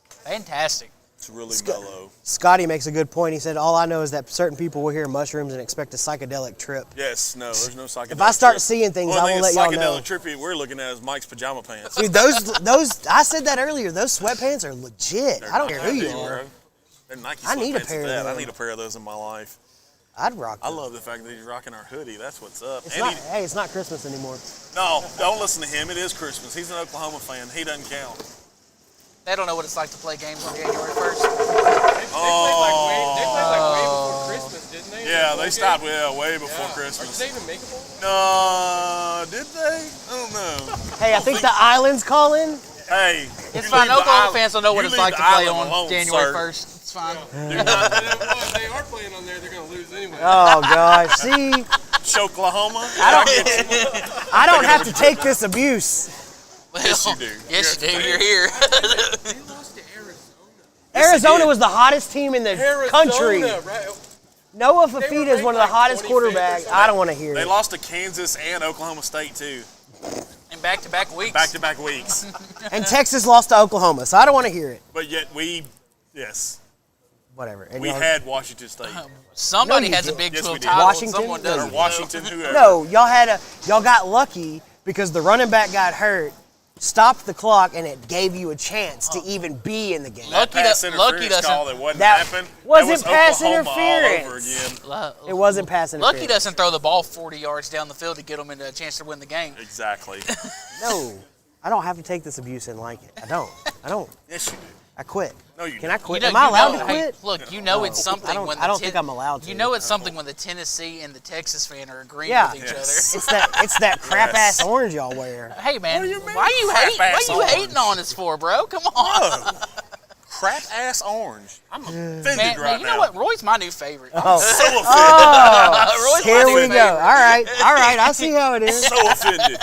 Fantastic. It's really mellow. Scotty makes a good point. He said, "All I know is that certain people will hear mushrooms and expect a psychedelic trip." Yes, no, there's no psychedelic. If I start trip. seeing things, Well, I will let y'all know. Psychedelic trippy we're looking at is Mike's pajama pants. Dude, those I said that earlier. Those sweatpants are legit. I don't care who you are. They're Nike I need a sweatpants pair at of that. I them. need a pair of those in my life. I'd rock I them. love the fact that he's rocking our hoodie. That's what's up. It's And not, he- hey, it's not Christmas anymore. no, don't listen to him. It is Christmas. He's an Oklahoma fan. He doesn't count. They don't know what it's like to play games on January 1st. They played like way before Christmas, didn't they? Yeah, The bowl they stopped game? way before Yeah. Did Christmas. they even make a bowl? No, did they? I don't know. Hey, I think the island's calling. Hey, It's you fine. leave the Oklahoma island- fans don't know what you it's leave like the to play island on alone, January sir. 1st. It's fine. Well, if they are playing on there, they're going to lose anyway. Oh gosh, see, Oklahoma. I don't have to take this abuse. Yes, you do. Yes, you You're do. a You're fan. here. They lost to Arizona. Arizona did. was the hottest team in the country. Right? Noah They were Fafita is one of the ranked like hottest 25th or quarterbacks. something. I don't want to hear They it. lost to Kansas and Oklahoma State too, In back-to-back weeks. back-to-back weeks. And Texas lost to Oklahoma, so I don't want to hear it. But yet yes, Whatever. And we y'all- had Washington State Somebody No, you has a didn't. Big Yes, 12 we did. title. Washington? Someone No, or doesn't. Washington, whoever. No, y'all got lucky because the running back got hurt, stopped the clock, and it gave you a chance to even be in the game. That pass Lucky interference doesn't- call that wasn't That happening. wasn't that was pass Oklahoma all over interference. again. It wasn't passing. Lucky doesn't throw the ball 40 yards down the field to get them into a chance to win the game. Exactly. No, I don't have to take this abuse and like it. I don't. Yes, you do. I quit. No, you Can don't. I quit? You Am know- I you allowed know- to hey, quit? look, you know it's something I don't- when I don't think I'm allowed to. You know it's something when the Tennessee and the Texas fan are agreeing Yeah. with each Yes. It's that crap ass orange y'all wear. other. Hey man, What do you mean, why you crap-ass hating on us for, bro? Come on, Crap ass orange. I'm offended man. right You now. know what? Roy's my new favorite. Oh, So offended. Roy's my here new we favorite. go. All right. I see how it is. So offended.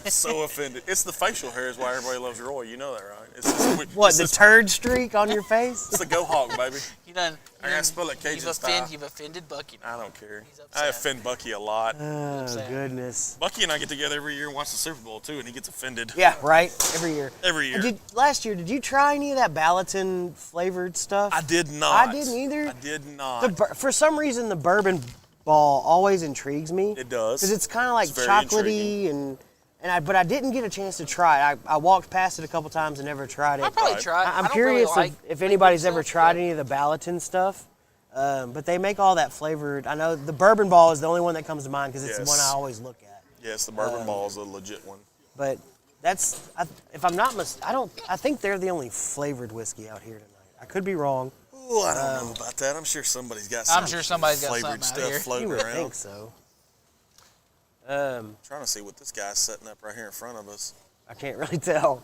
So offended. It's the facial hair is why everybody loves Roy. You know that, right? It's just, What, it's the just- turd streak on your face? It's the Go Hawk, baby. I gotta spell it Cajun style. You've offended Bucky. I don't care. He's upset. I offend Bucky a lot. Oh, upset. goodness. Bucky and I get together every year and watch the Super Bowl too, and he gets offended Yeah, right? Every year. every year. Last year, did you try any of that Ballatin flavored stuff? I did not. I didn't either. I did not. For some reason, the bourbon ball always intrigues me. It does. Because it's kind of like It's very chocolatey intriguing. but I didn't get a chance to try it. I walked past it a couple times and never tried it. I'll probably try it. I'm I don't curious really like if anybody's flavored ever stuff, tried but- any of the Ballatin stuff. But they make all that flavored. I know the bourbon ball is the only one that comes to mind because it's the one I Yes. always look at. Yes, the bourbon ball is a legit one. But if I'm not I think they're the only flavored whiskey out here tonight. I could be wrong. Ooh, I don't know about that. I'm sure somebody's got some flavored something out stuff here. floating You would around. think so. Trying to see what this guy's setting up right here in front of us. I can't really tell.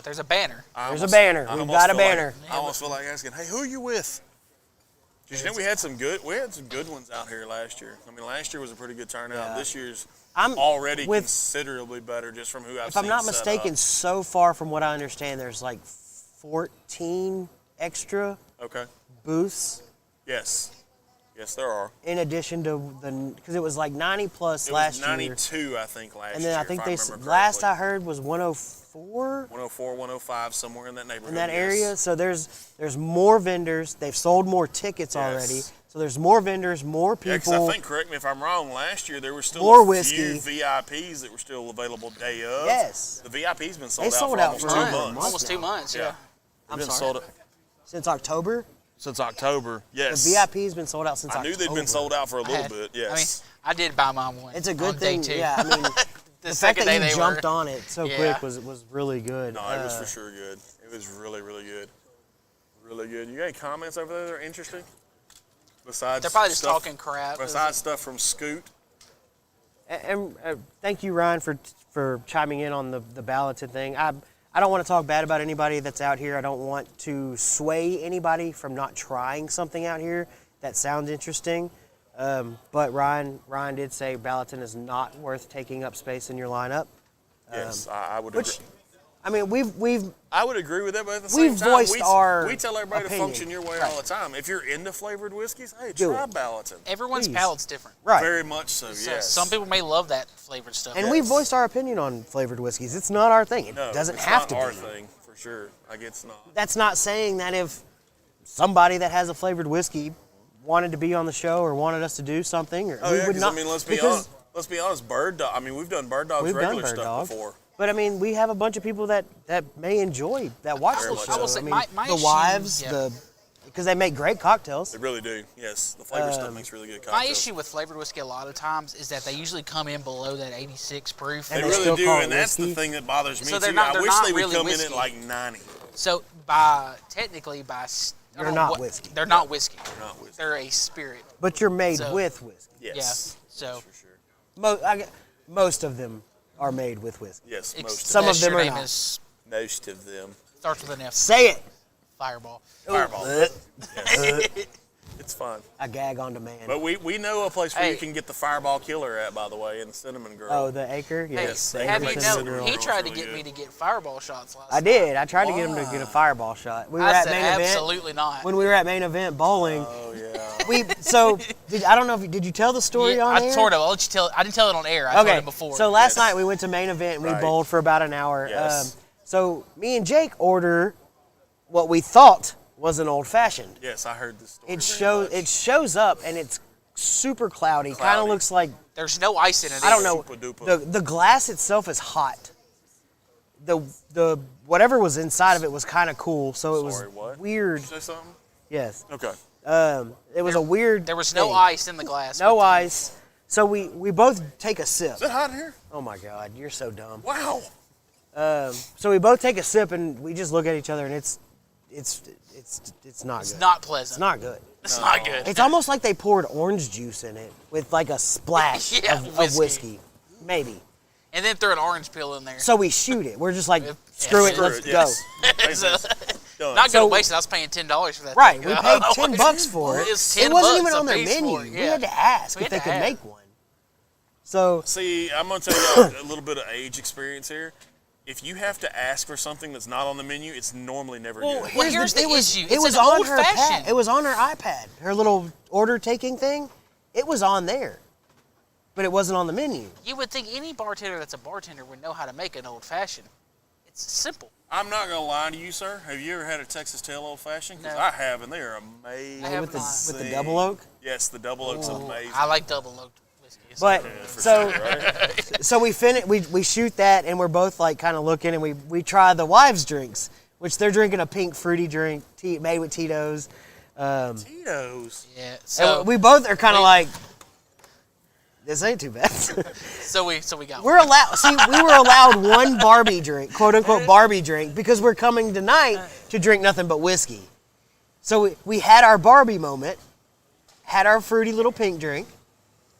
There's a banner. There's a banner. We've got a banner. I almost feel like asking, "Hey, who are you with?" Because we had some good ones out here last year. I mean, last year was a pretty good turnout. Yeah. This year's I'm already with- considerably better just from who I've If seen I'm not set mistaken, up. so far from what I understand, there's like 14 extra Okay. booths Yes. Yes, there are. in addition to because it was like 90 plus It last was year. 92, I think, last And year. then I think if remember last I correctly. heard was 104 104, 105, somewhere in that neighborhood. in that yes. area. So there's more vendors. They've sold more tickets Yes. already. So there's more vendors, more Yeah, 'cause people. I think, correct me if I'm wrong, last year there were still More a whiskey. few VIPs that were still available day of. Yes. The VIP's been sold They out sold for out almost for 2 a months. month. Almost 2 months, yeah. I'm They've been sorry. sold Since October, since October. Yes. the VIP's been sold out since I October. knew they'd been sold out for a I little had- bit, I mean, yes. I did buy mine one. It's a on good day thing. 2. Yeah, I mean, the the fact second that day you they jumped were. on it so Yeah. quick was really good. No, it was for sure good. It was really, really good. Really good. You got any comments over there that are interesting? Besides They're probably just stuff- talking crap. Besides stuff from Scoot. And thank you, Ryan, for chiming in on the Ballatin thing. I don't want to talk bad about anybody that's out here. I don't want to sway anybody from not trying something out here that sounds interesting. But Ryan did say Ballatin is not worth taking up space in your lineup. Yes, I would Which, agree. I mean, we've I would agree with that, but at the same We've time, voiced our we tell everybody opinion. to function your way all the time. If you're into flavored whiskeys, hey, Do try it. Ballatin. Everyone's Please. palate's different. right. Very much so, So yes. some people may love that flavored stuff. And we've Yes. voiced our opinion on flavored whiskeys. It's not our thing. It No, doesn't it's have not to our be. thing, for sure. Like, it's not. That's not saying that if somebody that has a flavored whiskey wanted to be on the show or wanted us to do something, or Oh, we yeah, would 'cause, not. I mean, let's be because honest. Let's be honest, Bird Dog. I mean, we've done Bird Dog's We've done regular Bird stuff Dog. before. But I mean, we have a bunch of people that may enjoy that watch Very the much show. so. I will say I mean, my the issue- wives, yeah. because they make great cocktails. They really do. Yes, the flavor stuff makes really good cocktails. My issue with flavored whiskey a lot of times is that they usually come in below that 86 proof. They And they really still do, call it and that's the whiskey. thing that bothers me So they're too. not- I they're wish not they would really come in whiskey. at like 90. So by technically by s- I They're don't know not what- whiskey. They're not whiskey. They're not whiskey. They're a spirit. But you're made So- with whiskey. Yes. Yeah. So For sure. Most of them are made with whiskey. Yes, ex- most Some of unless them your are name not. is most of them. starts with an F. Say it. Fireball. Fireball. Ugh. It's fun. I gag on demand. But we know a place where you Hey. can get the Fireball Killer at, by the way, in the Cinnamon Girl. Oh, the Acre? Hey, Yes. the have Acre you Cinnamon know Girl. he tried to Really get good. me to get fireball shots last I night. did. I tried to get him to get a fireball shot. We were I at said main event. absolutely not. When we were at main event bowling, Oh, yeah. I don't know if did you tell the story Yeah, on I air? sort of. I'll let you tell. I didn't tell it on air. I told Okay. it before. So last Yes. night we went to main event and we Right. bowled for about an hour. Yes. So me and Jake order what we thought was an old fashioned. Yes, I heard this story. It shows up and it's super cloudy. Kind of Cloudy. looks like There's no ice in it. I don't know. Super-duper. The glass itself is hot. The whatever was inside of it was kind of cool. So it was Sorry, what? weird. Did you say something? Yes. Okay. It was a weird. There was no thing. ice in the glass. No ice. So we both take a sip. Is it hot in here? Oh my God, you're so dumb. Wow. So we both take a sip and we just look at each other and it's not It's good. not pleasant. It's not good. It's not good. It's almost like they poured orange juice in it with like a splash Yeah, of whiskey. whiskey, maybe. And then throw an orange peel in there. So we shoot it. We're just like, Yeah, screw it, screw let's it, go. yes. Done. Not So- gonna waste it. I was paying $10 for that. Right, thing. we paid $10 for it. It's It $10 wasn't even a on their piece menu. for it, We yeah. had to ask We if had they to could ask. make one. So See, I'm gonna tell you a little bit of age experience here. If you have to ask for something that's not on the menu, it's normally never good. Here's the issue. It It's was an on her old-fashioned. pad. It was on her iPad. Her little order taking thing. It was on there, but it wasn't on the menu. You would think any bartender that's a bartender would know how to make an old fashioned. It's simple. I'm not gonna lie to you, sir. Have you ever had a Texas Tail Old Fashioned? Because No. I have, and they are amazing. I have with the not. with the double oak. Yes, the double oak's amazing. I like double oaked whiskey. But For so sure, right? so we finish. We shoot that, and we're both like kind of looking, and we try the wives' drinks, which they're drinking a pink fruity drink made with Tito's. Tito's. yeah. And So we both are kind of like, this ain't too bad. so we got We're allowed. See, we were allowed one Barbie drink, quote unquote Barbie drink, because we're coming tonight to drink nothing but whiskey. So we had our Barbie moment, had our fruity little pink drink,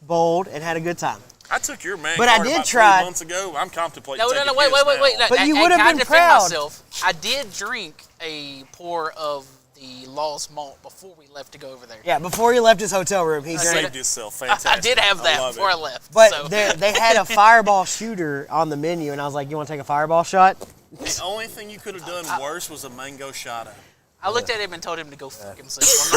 bowled, and had a good time. I took your man But I card did about try- 3 months ago. I'm contemplating No, taking wait. his now. But you And would have can I been defend proud. myself? I did drink a pour of the Lost Malt before we left to go over there. Yeah, before he left his hotel room, he drank. Saved yourself. Fantastic. I did have that love before it. I left. But so. they had a fireball shooter on the menu, and I was like, "You want to take a fireball shot?" The only thing you could have done worse was a mango shot. I looked at him and told him to go fuck himself.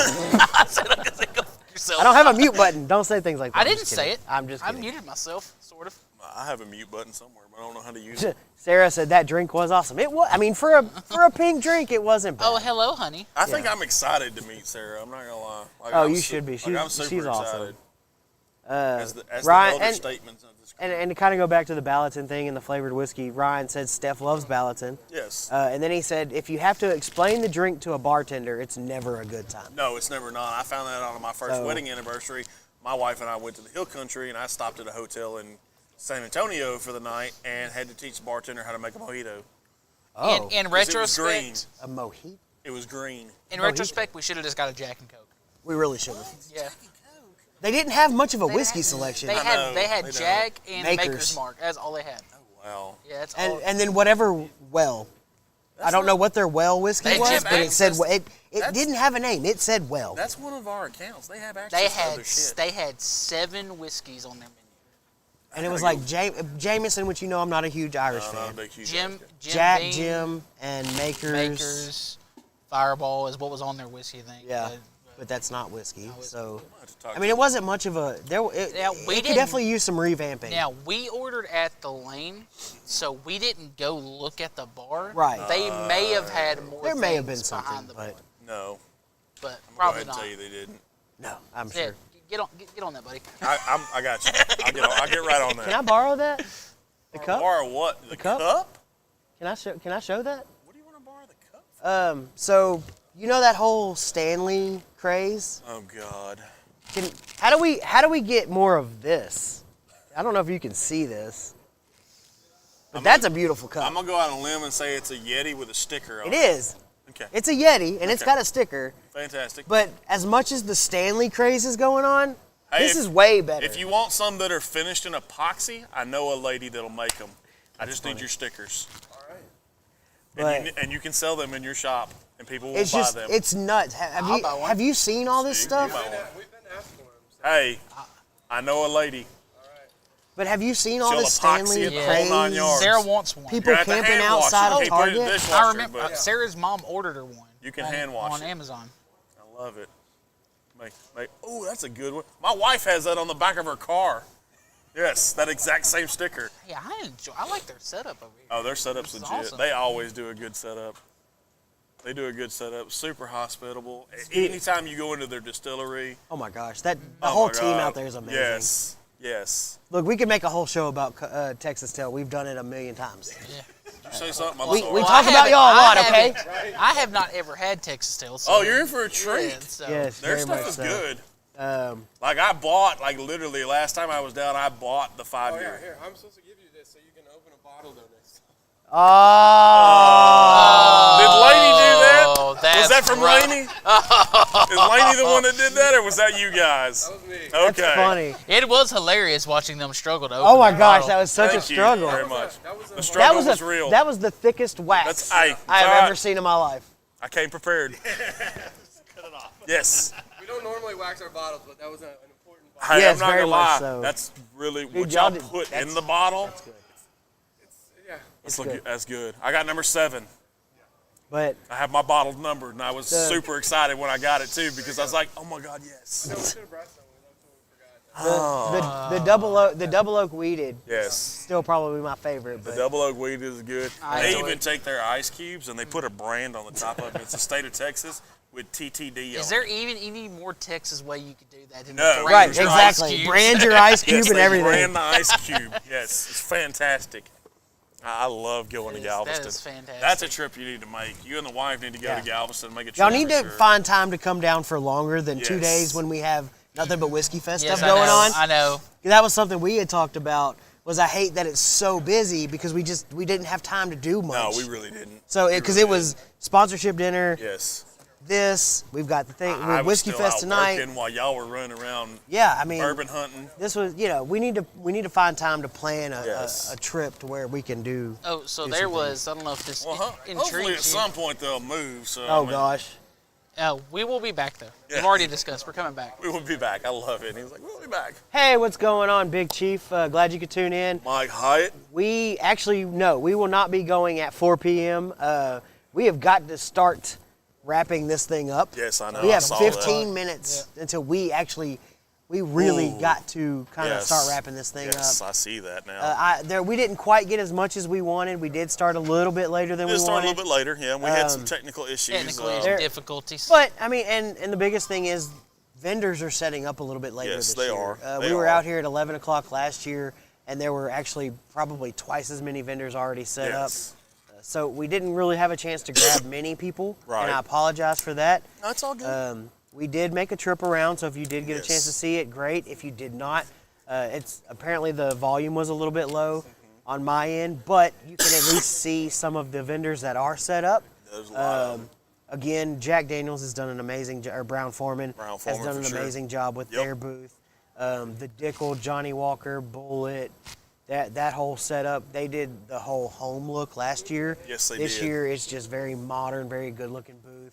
I said, go fuck yourself. I don't have a mute button. Don't say things like that. I I'm didn't just say kidding. it. I'm just I kidding. muted myself, sort of. I have a mute button somewhere, but I don't know how to use it. Sarah said that drink was awesome. It was. I mean, for a pink drink, it wasn't bad. Oh, hello, honey. I think I'm excited to meet Sarah. I'm not gonna lie. Like, Oh, I'm you should be. I'm super She's awesome. excited. As the Ryan, elder and- statements of this. And to kind of go back to the Ballatin thing and the flavored whiskey, Ryan said Steph loves Ballatin. Yes. And then he said, if you have to explain the drink to a bartender, it's never a good time. No, it's never not. I found that out on my first So- wedding anniversary. My wife and I went to the Hill Country, and I stopped at a hotel in San Antonio for the night and had to teach the bartender how to make a mojito. Oh, In 'Cause it was green. retrospect, a mojito? It was green. in retrospect, we should have just got a Jack and Coke. We really should have. Yeah. They didn't have much of a whiskey selection. They know, had they don't. Jack and Makers. Maker's Mark. That's all they had. Wow. Yeah, that's all. And then whatever well. I don't know what their well whiskey They was, have but it said access- it didn't have a name. It said well. That's one of our accounts. They have access They to had other shit. they had 7 whiskeys on their menu. And it was like Jameson, which you know I'm not a huge Irish No, not a fan. big, huge Jim Jack, Beam, Jim, and Makers. Makers, Fireball is what was on their whiskey, I think. Yeah, but that's not whiskey. So, have to talk I mean, it wasn't much of a. Yeah, we it could didn't- definitely use some revamping. Now we ordered at the Lane, so we didn't go look at the bar. Right. They may have had more. There may have been things something, behind the but bar, No. but Go ahead probably and not. tell you they didn't. no, I'm Yeah, sure. get on that, buddy. I got you. I'll get right on that. Can I borrow that? The cup? Borrow what? The cup? Can I show that? What do you want to borrow the cup? So you know that whole Stanley craze? Oh God. How do we get more of this? I don't know if you can see this. But that's a beautiful cup. I'm gonna go out on a limb and say it's a Yeti with a sticker on It it. is. Okay. It's a Yeti, and it's Okay. got a sticker. Fantastic. But as much as the Stanley craze is going on, Hey, this if- is way better. If you want some that are finished in epoxy, I know a lady that'll make them. I just need your stickers. All right. But And you can sell them in your shop, and people will it's buy just, them. it's nuts. I'll buy one. Have you seen all this Steve, stuff? you might want- We've been asking for him. Hey, I know a lady. But have you seen all She'll this epoxy Stanley it the craze? whole 9 yards. Sarah wants one. People You're gonna have to camping hand wash outside it. of You can't put it in the Target? dishwasher, I remember but Sarah's mom ordered her one. You can hand wash on it. Amazon. I love it. Oh, that's a good one. My wife has that on the back of her car. Yes, that exact same sticker. Yeah, I like their setup over here. Oh, their setup's This is legit. awesome. They always do a good setup. They do a good setup. Super hospitable. Anytime you go into their distillery, Oh my gosh, the oh whole my team God. out there is amazing. Yes, yes. Look, we could make a whole show about Texas Tail. We've done it a million times. Did you say something? I'm We sorry. talk I about haven't- y'all a lot, I okay? haven't- I have not ever had Texas Tail. So Oh, you're in for a treat. yeah, so- Yes, Their very stuff much is so. good. Um, Like I bought, like literally last time I was down, I bought the Oh, 5 yeah, year. here. I'm supposed to give you this so you can open a bottle though next time. oh, Did Laney do that? Oh, Was that's that from rough. Laney? Is Laney the one that did that, or was that you guys? That was me. that's Okay. funny. It was hilarious watching them struggle to open Oh my the gosh, bottle. that was such Thank a you struggle. very much. That was a The hard- struggle That was real. that was the thickest wax That's hey, I have it's all ever right. seen in my life. I came prepared. Yes. We don't normally wax our bottles, but that was an important bottle. Hey, Yes, I'm not very gonna lie. much so. That's really Dude, what y'all y'all did- put that's- in the bottle. That's good. Yeah. That's, good. that's good. I got number 7. But I have my bottle numbered, and I was The- super excited when I got it too because I was like, "Oh my God, yes!" No, we should have brought some. That's what we forgot. the double oak weeded Yes. still probably my favorite. The But double oak weed is good. I They enjoy even it. take their ice cubes and they put a brand on the top of it. It's the state of Texas with TTD on Is it. there even any more Texas way you could do that than No. to right, brand your ice exactly. cubes? Brand your ice cube Yes, and they everything. brand the ice cube. Yes, it's fantastic. I love going to That is Galveston. fantastic. That's a trip you need to make. You and the wife need to go Yeah. to Galveston and make a trip. Y'all need for to sure. find time to come down for longer than 2 Yes. days when we have nothing but Whiskey Fest Yes, stuff going on. I know. That was something we had talked about. Was I hate that it's so busy because we didn't have time to do much. No, we really didn't. So We because really it was sponsorship dinner. didn't. Yes. This we've got the thing I was Whiskey still Fest out tonight. working while y'all were running around Yeah, I mean bourbon hunting. this was we need to find time to plan Yes. a trip to where we can do. Oh, so Do there some was. I don't know if this Well, intrigues hopefully you. at some point they'll move. So Oh gosh. We will be back though. Yeah. We've already discussed. We're coming back. we will be back. I love it. And he was like, "We'll be back." Hey, what's going on, Big Chief? Glad you could tune in. Mike Hyatt. We actually no, we will not be going at 4 p.m. We have got to start wrapping this thing up. Yes, I know. We I have saw 15 that. minutes until we really Ooh. got to kind of Yes. start wrapping this thing Yes, up. I see that now. We didn't quite get as much as we wanted. We did start a little bit later than We'll we start a wanted. little bit later. Yeah, we had some technical issues. Technically, There- difficulties. But I mean, and the biggest thing is vendors are setting up a little bit later Yes, this they year. are. We They were are. out here at 11 o'clock last year, and there were actually probably twice as many vendors already set Yes. up. So we didn't really have a chance to grab many people, Right. and I apologize for that. That's all good. We did make a trip around, so if you did get a Yes. chance to see it, great. If you did not, it's apparently the volume was a little bit low on my end, but you can at least see some of the vendors that are set up. There's a lot of them. Again, Jack Daniels has done an amazing, or Brown Foreman, Brown has Foreman, done an for sure. amazing job with Yep. their booth. The Dickel, Johnny Walker, Bullet, that whole setup. They did the whole home look last year. Yes, they This did. year it's just very modern, very good looking booth.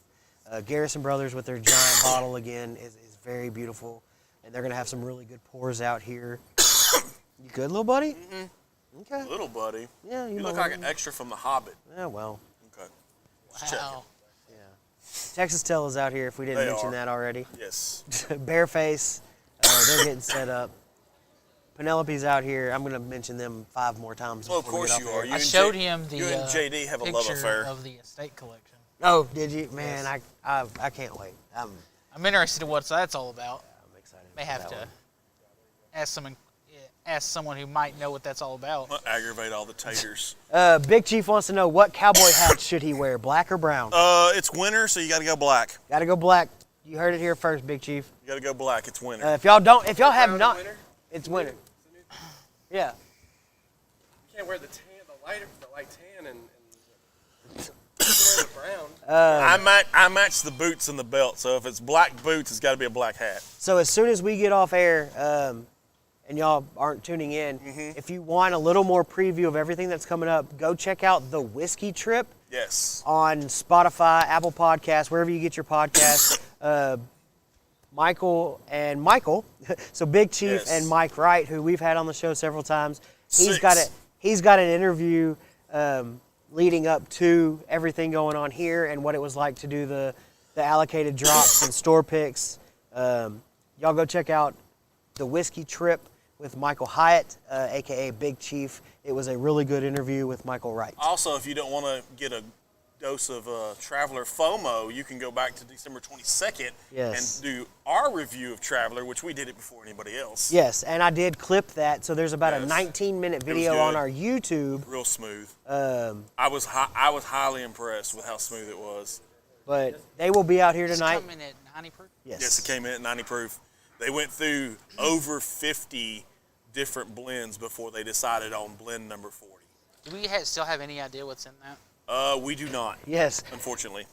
Garrison Brothers with their giant bottle again is very beautiful, and they're gonna have some really good pours out here. You good, little buddy? Mm-hmm. Okay. Little buddy. Yeah, You know, look like an extra from The Hobbit. Yeah, well, Okay. Just checking. Wow. Texas Tell is out here. If we didn't They mention are. that already. Yes. Bareface, they're getting set up. Penelope's out here. I'm gonna mention them 5 more times. Well, of before we course get you off are. air. You I and showed J- him the you and JD have a love picture affair. of the estate collection. Oh, did you? Man, I can't wait. I'm I'm interested in what that's all about. excited. May for have that to one. ask someone who might know what that's all about. I'll aggravate all the taters. Big Chief wants to know what cowboy hat should he wear, black or brown? It's winter, so you got to go black. Got to go black. You heard it here first, Big Chief. You got to go black. It's winter. If y'all have Brown in not, winter? it's winter. Yeah. You can't wear the light tan, and you can wear the brown. I match the boots and the belt, so if it's black boots, it's got to be a black hat. So as soon as we get off air, and y'all aren't tuning in, if you want a little more preview of everything that's coming up, go check out the Whiskey Trip Yes. on Spotify, Apple Podcasts, wherever you get your podcasts. Michael, so Big Chief Yes. and Mike Wright, who we've had on the show several times, he's 6. got an interview leading up to everything going on here and what it was like to do the allocated drops and store picks. Y'all go check out the Whiskey Trip with Michael Hyatt, aka Big Chief. It was a really good interview with Michael Wright. Also, if you don't want to get a dose of Traveler FOMO, you can go back to December 22nd Yes. and do our review of Traveler, which we did it before anybody else. Yes, and I did clip that, so there's about a Yes. 19-minute was video good. on our YouTube. Real smooth. Um, I was highly impressed with how smooth it was. but they will be out here It's tonight. coming at 90 proof. Yes, it came in at 90 proof. They went through over 50 different blends before they decided on blend number 40. Do we still have any idea what's in that? We do not, Yes. unfortunately.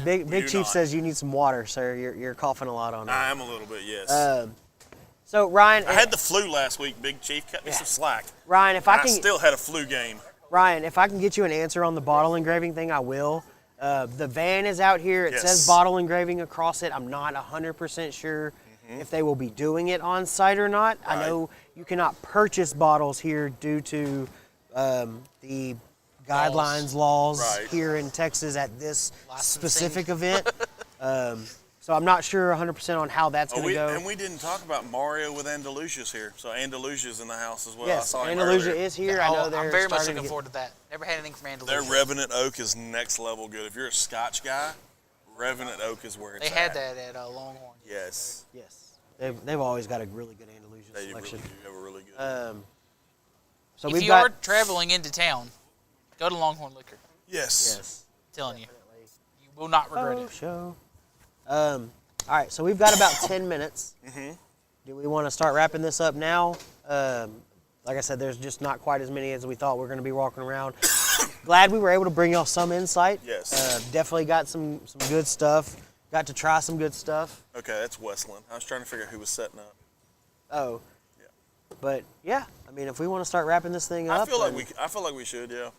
Big do Chief not. says you need some water, sir. You're coughing a lot on it. I am a little bit, yes. So Ryan, I had the flu last week, Big Chief. Cut me some slack. Ryan, if I I can, still had a flu game. Ryan, if I can get you an answer on the bottle engraving thing, I will. The van is out here. It Yes. says bottle engraving across it. I'm not 100% sure if they will be doing it on site or not. Right. I know you cannot purchase bottles here due to the guidelines, laws Right. here in Texas at this Licensing. specific event. So I'm not sure 100% on how that's going to go. And we didn't talk about Mario with Andalusia's here. So Andalusia's in the house as well. I Yes, saw him Andalusia earlier. is here. I know they're I'm very much starting looking to forward to that. Never had anything from Their Andalusia. Revenant Oak is next level good. If you're a Scotch guy, Revenant Oak is where it's They had at. that at Longhorn. Yes. Yes, they've always got a really good Andalusia They really do selection. have a really good So If we've you got are traveling into town, go to Longhorn Liquor. Yes. yes. I'm telling you, you will not regret Oh, it. show. All right, so we've got about 10 minutes. Do we want to start wrapping this up now? Like I said, there's just not quite as many as we thought we're going to be walking around. Glad we were able to bring y'all some insight. Yes. Definitely got some good stuff. Got to try some good stuff. Okay, that's Westland. I was trying to figure out who was setting up. Oh. Yeah. But yeah, I mean, if we want to start wrapping this thing up, I feel like we should, yeah.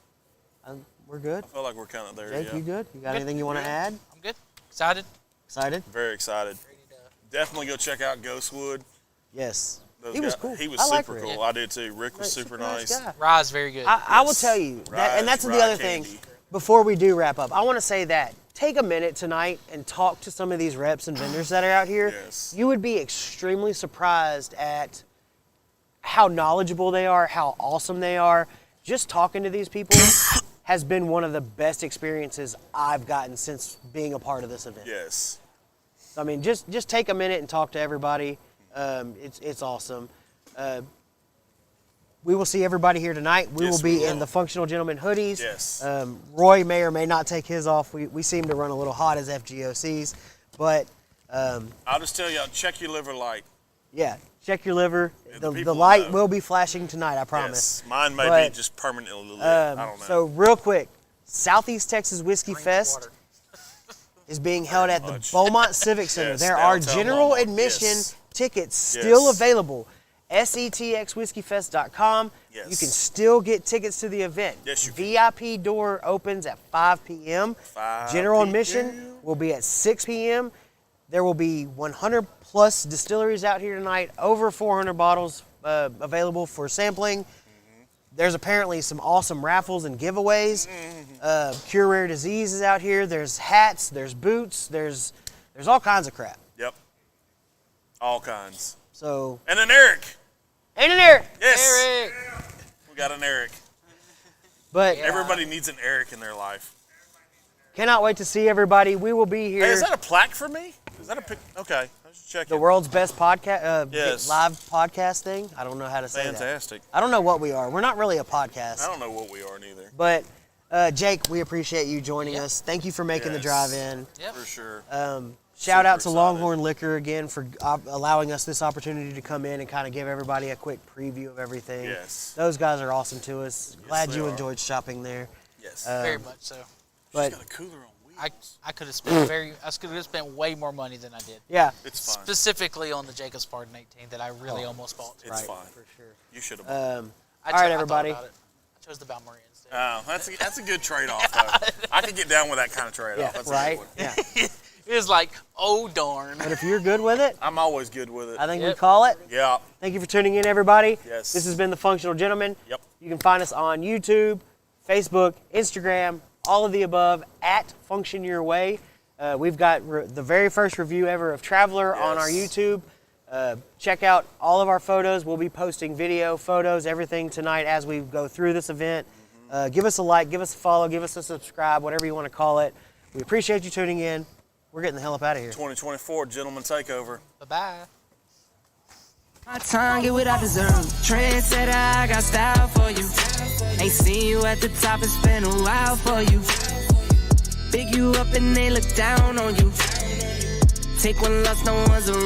we're good. I feel like we're kind of there, Jake, yeah. you good? You got Good. anything you want to add? I'm good. Excited. Excited? Very excited. Ready to- Definitely go check out Ghostwood. Yes. Those He was guys- cool. He was I like super Rick. cool. I did too. Rick was Right, super nice. guy. Rye's very good. I will Yes. tell you, Rye- and that's the rye other candy. thing. Before we do wrap up, I want to say that take a minute tonight and talk to some of these reps and vendors that are out here. Yes. You would be extremely surprised at how knowledgeable they are, how awesome they are. Just talking to these people has been one of the best experiences I've gotten since being a part of this event. Yes. I mean, just take a minute and talk to everybody. It's awesome. We will see everybody here tonight. We Yes, will be we will. in the Functional Gentleman hoodies. Yes. Roy may or may not take his off. We seem to run a little hot as FGOCs. But, I'll just tell y'all, check your liver light. yeah, check your liver. Yeah, The, the people light know. will be flashing tonight, I promise. Yes. Mine may But, be just permanently lit. I don't know. So real quick, Southeast Texas Whiskey Drink Fest water. is being held at the much. Beaumont Civic Center. Yes, There are downtown general Beaumont. admission Yes. tickets still Yes. available. SETXWhiskeyFest.com. Yes. You can still get tickets to the event. Yes, you can. VIP door opens at 5 p.m. 5 General p.m. admission will be at 6 p.m. There will be 100 plus distilleries out here tonight, over 400 bottles available for sampling. There's apparently some awesome raffles and giveaways. Cure Rare Disease is out here. There's hats, there's boots, there's all kinds of crap. Yep. All kinds. So, And an Eric. ain't it Eric? Yes. Eric. We got an Eric. But Yeah. Everybody needs an Eric in their life. cannot wait to see everybody. We will be here. Hey, is that a plaque for me? Is that a pic? Okay. I was just checking. The world's best podcast, Yes. live podcast thing. I don't know how to say that. Fantastic. I don't know what we are. We're not really a podcast. I don't know what we are neither. But Jake, we appreciate you joining us. Thank you for making the Yes. drive in. Yep. For sure. Shout out to excited. Longhorn Liquor again for allowing us this opportunity to come in and kind of give everybody a quick preview of everything. Yes. Those guys are awesome to us. Glad they you are. enjoyed shopping there. Yes. Very much so. But She's got a cooler on wheels. I could have spent way more money than I did. yeah, It's fine. Specifically on the Jacobs Pardon 18 that I really almost bought. It's right, fine. for sure. You should have. I all right, thought everybody. about it. I chose the Balmaria instead. Oh, that's a good trade-off, though. I could get down with that kind of trade-off. Yeah, That's a right. good one. Yeah. It was like, oh darn. But if you're good with it, I'm always good with it. I think we Yep. call it. Yeah. Thank you for tuning in, everybody. Yes. This has been the Functional Gentleman. Yep. You can find us on YouTube, Facebook, Instagram, all of the above at Function Your Way. We've got the very first review ever of Traveler on our Yes. YouTube. Check out all of our photos. We'll be posting video, photos, everything tonight as we go through this event. Give us a like, give us a follow, give us a subscribe, whatever you want to call it. We appreciate you tuning in. We're getting the hell up out of here. 2024 Gentleman Takeover. Bye-bye. My tongue, get what I deserve. Trendsetter, I got style for you. Ain't seen you at the top, it's been a while for you. Big you up and they look down on you. Take one loss, no one's around.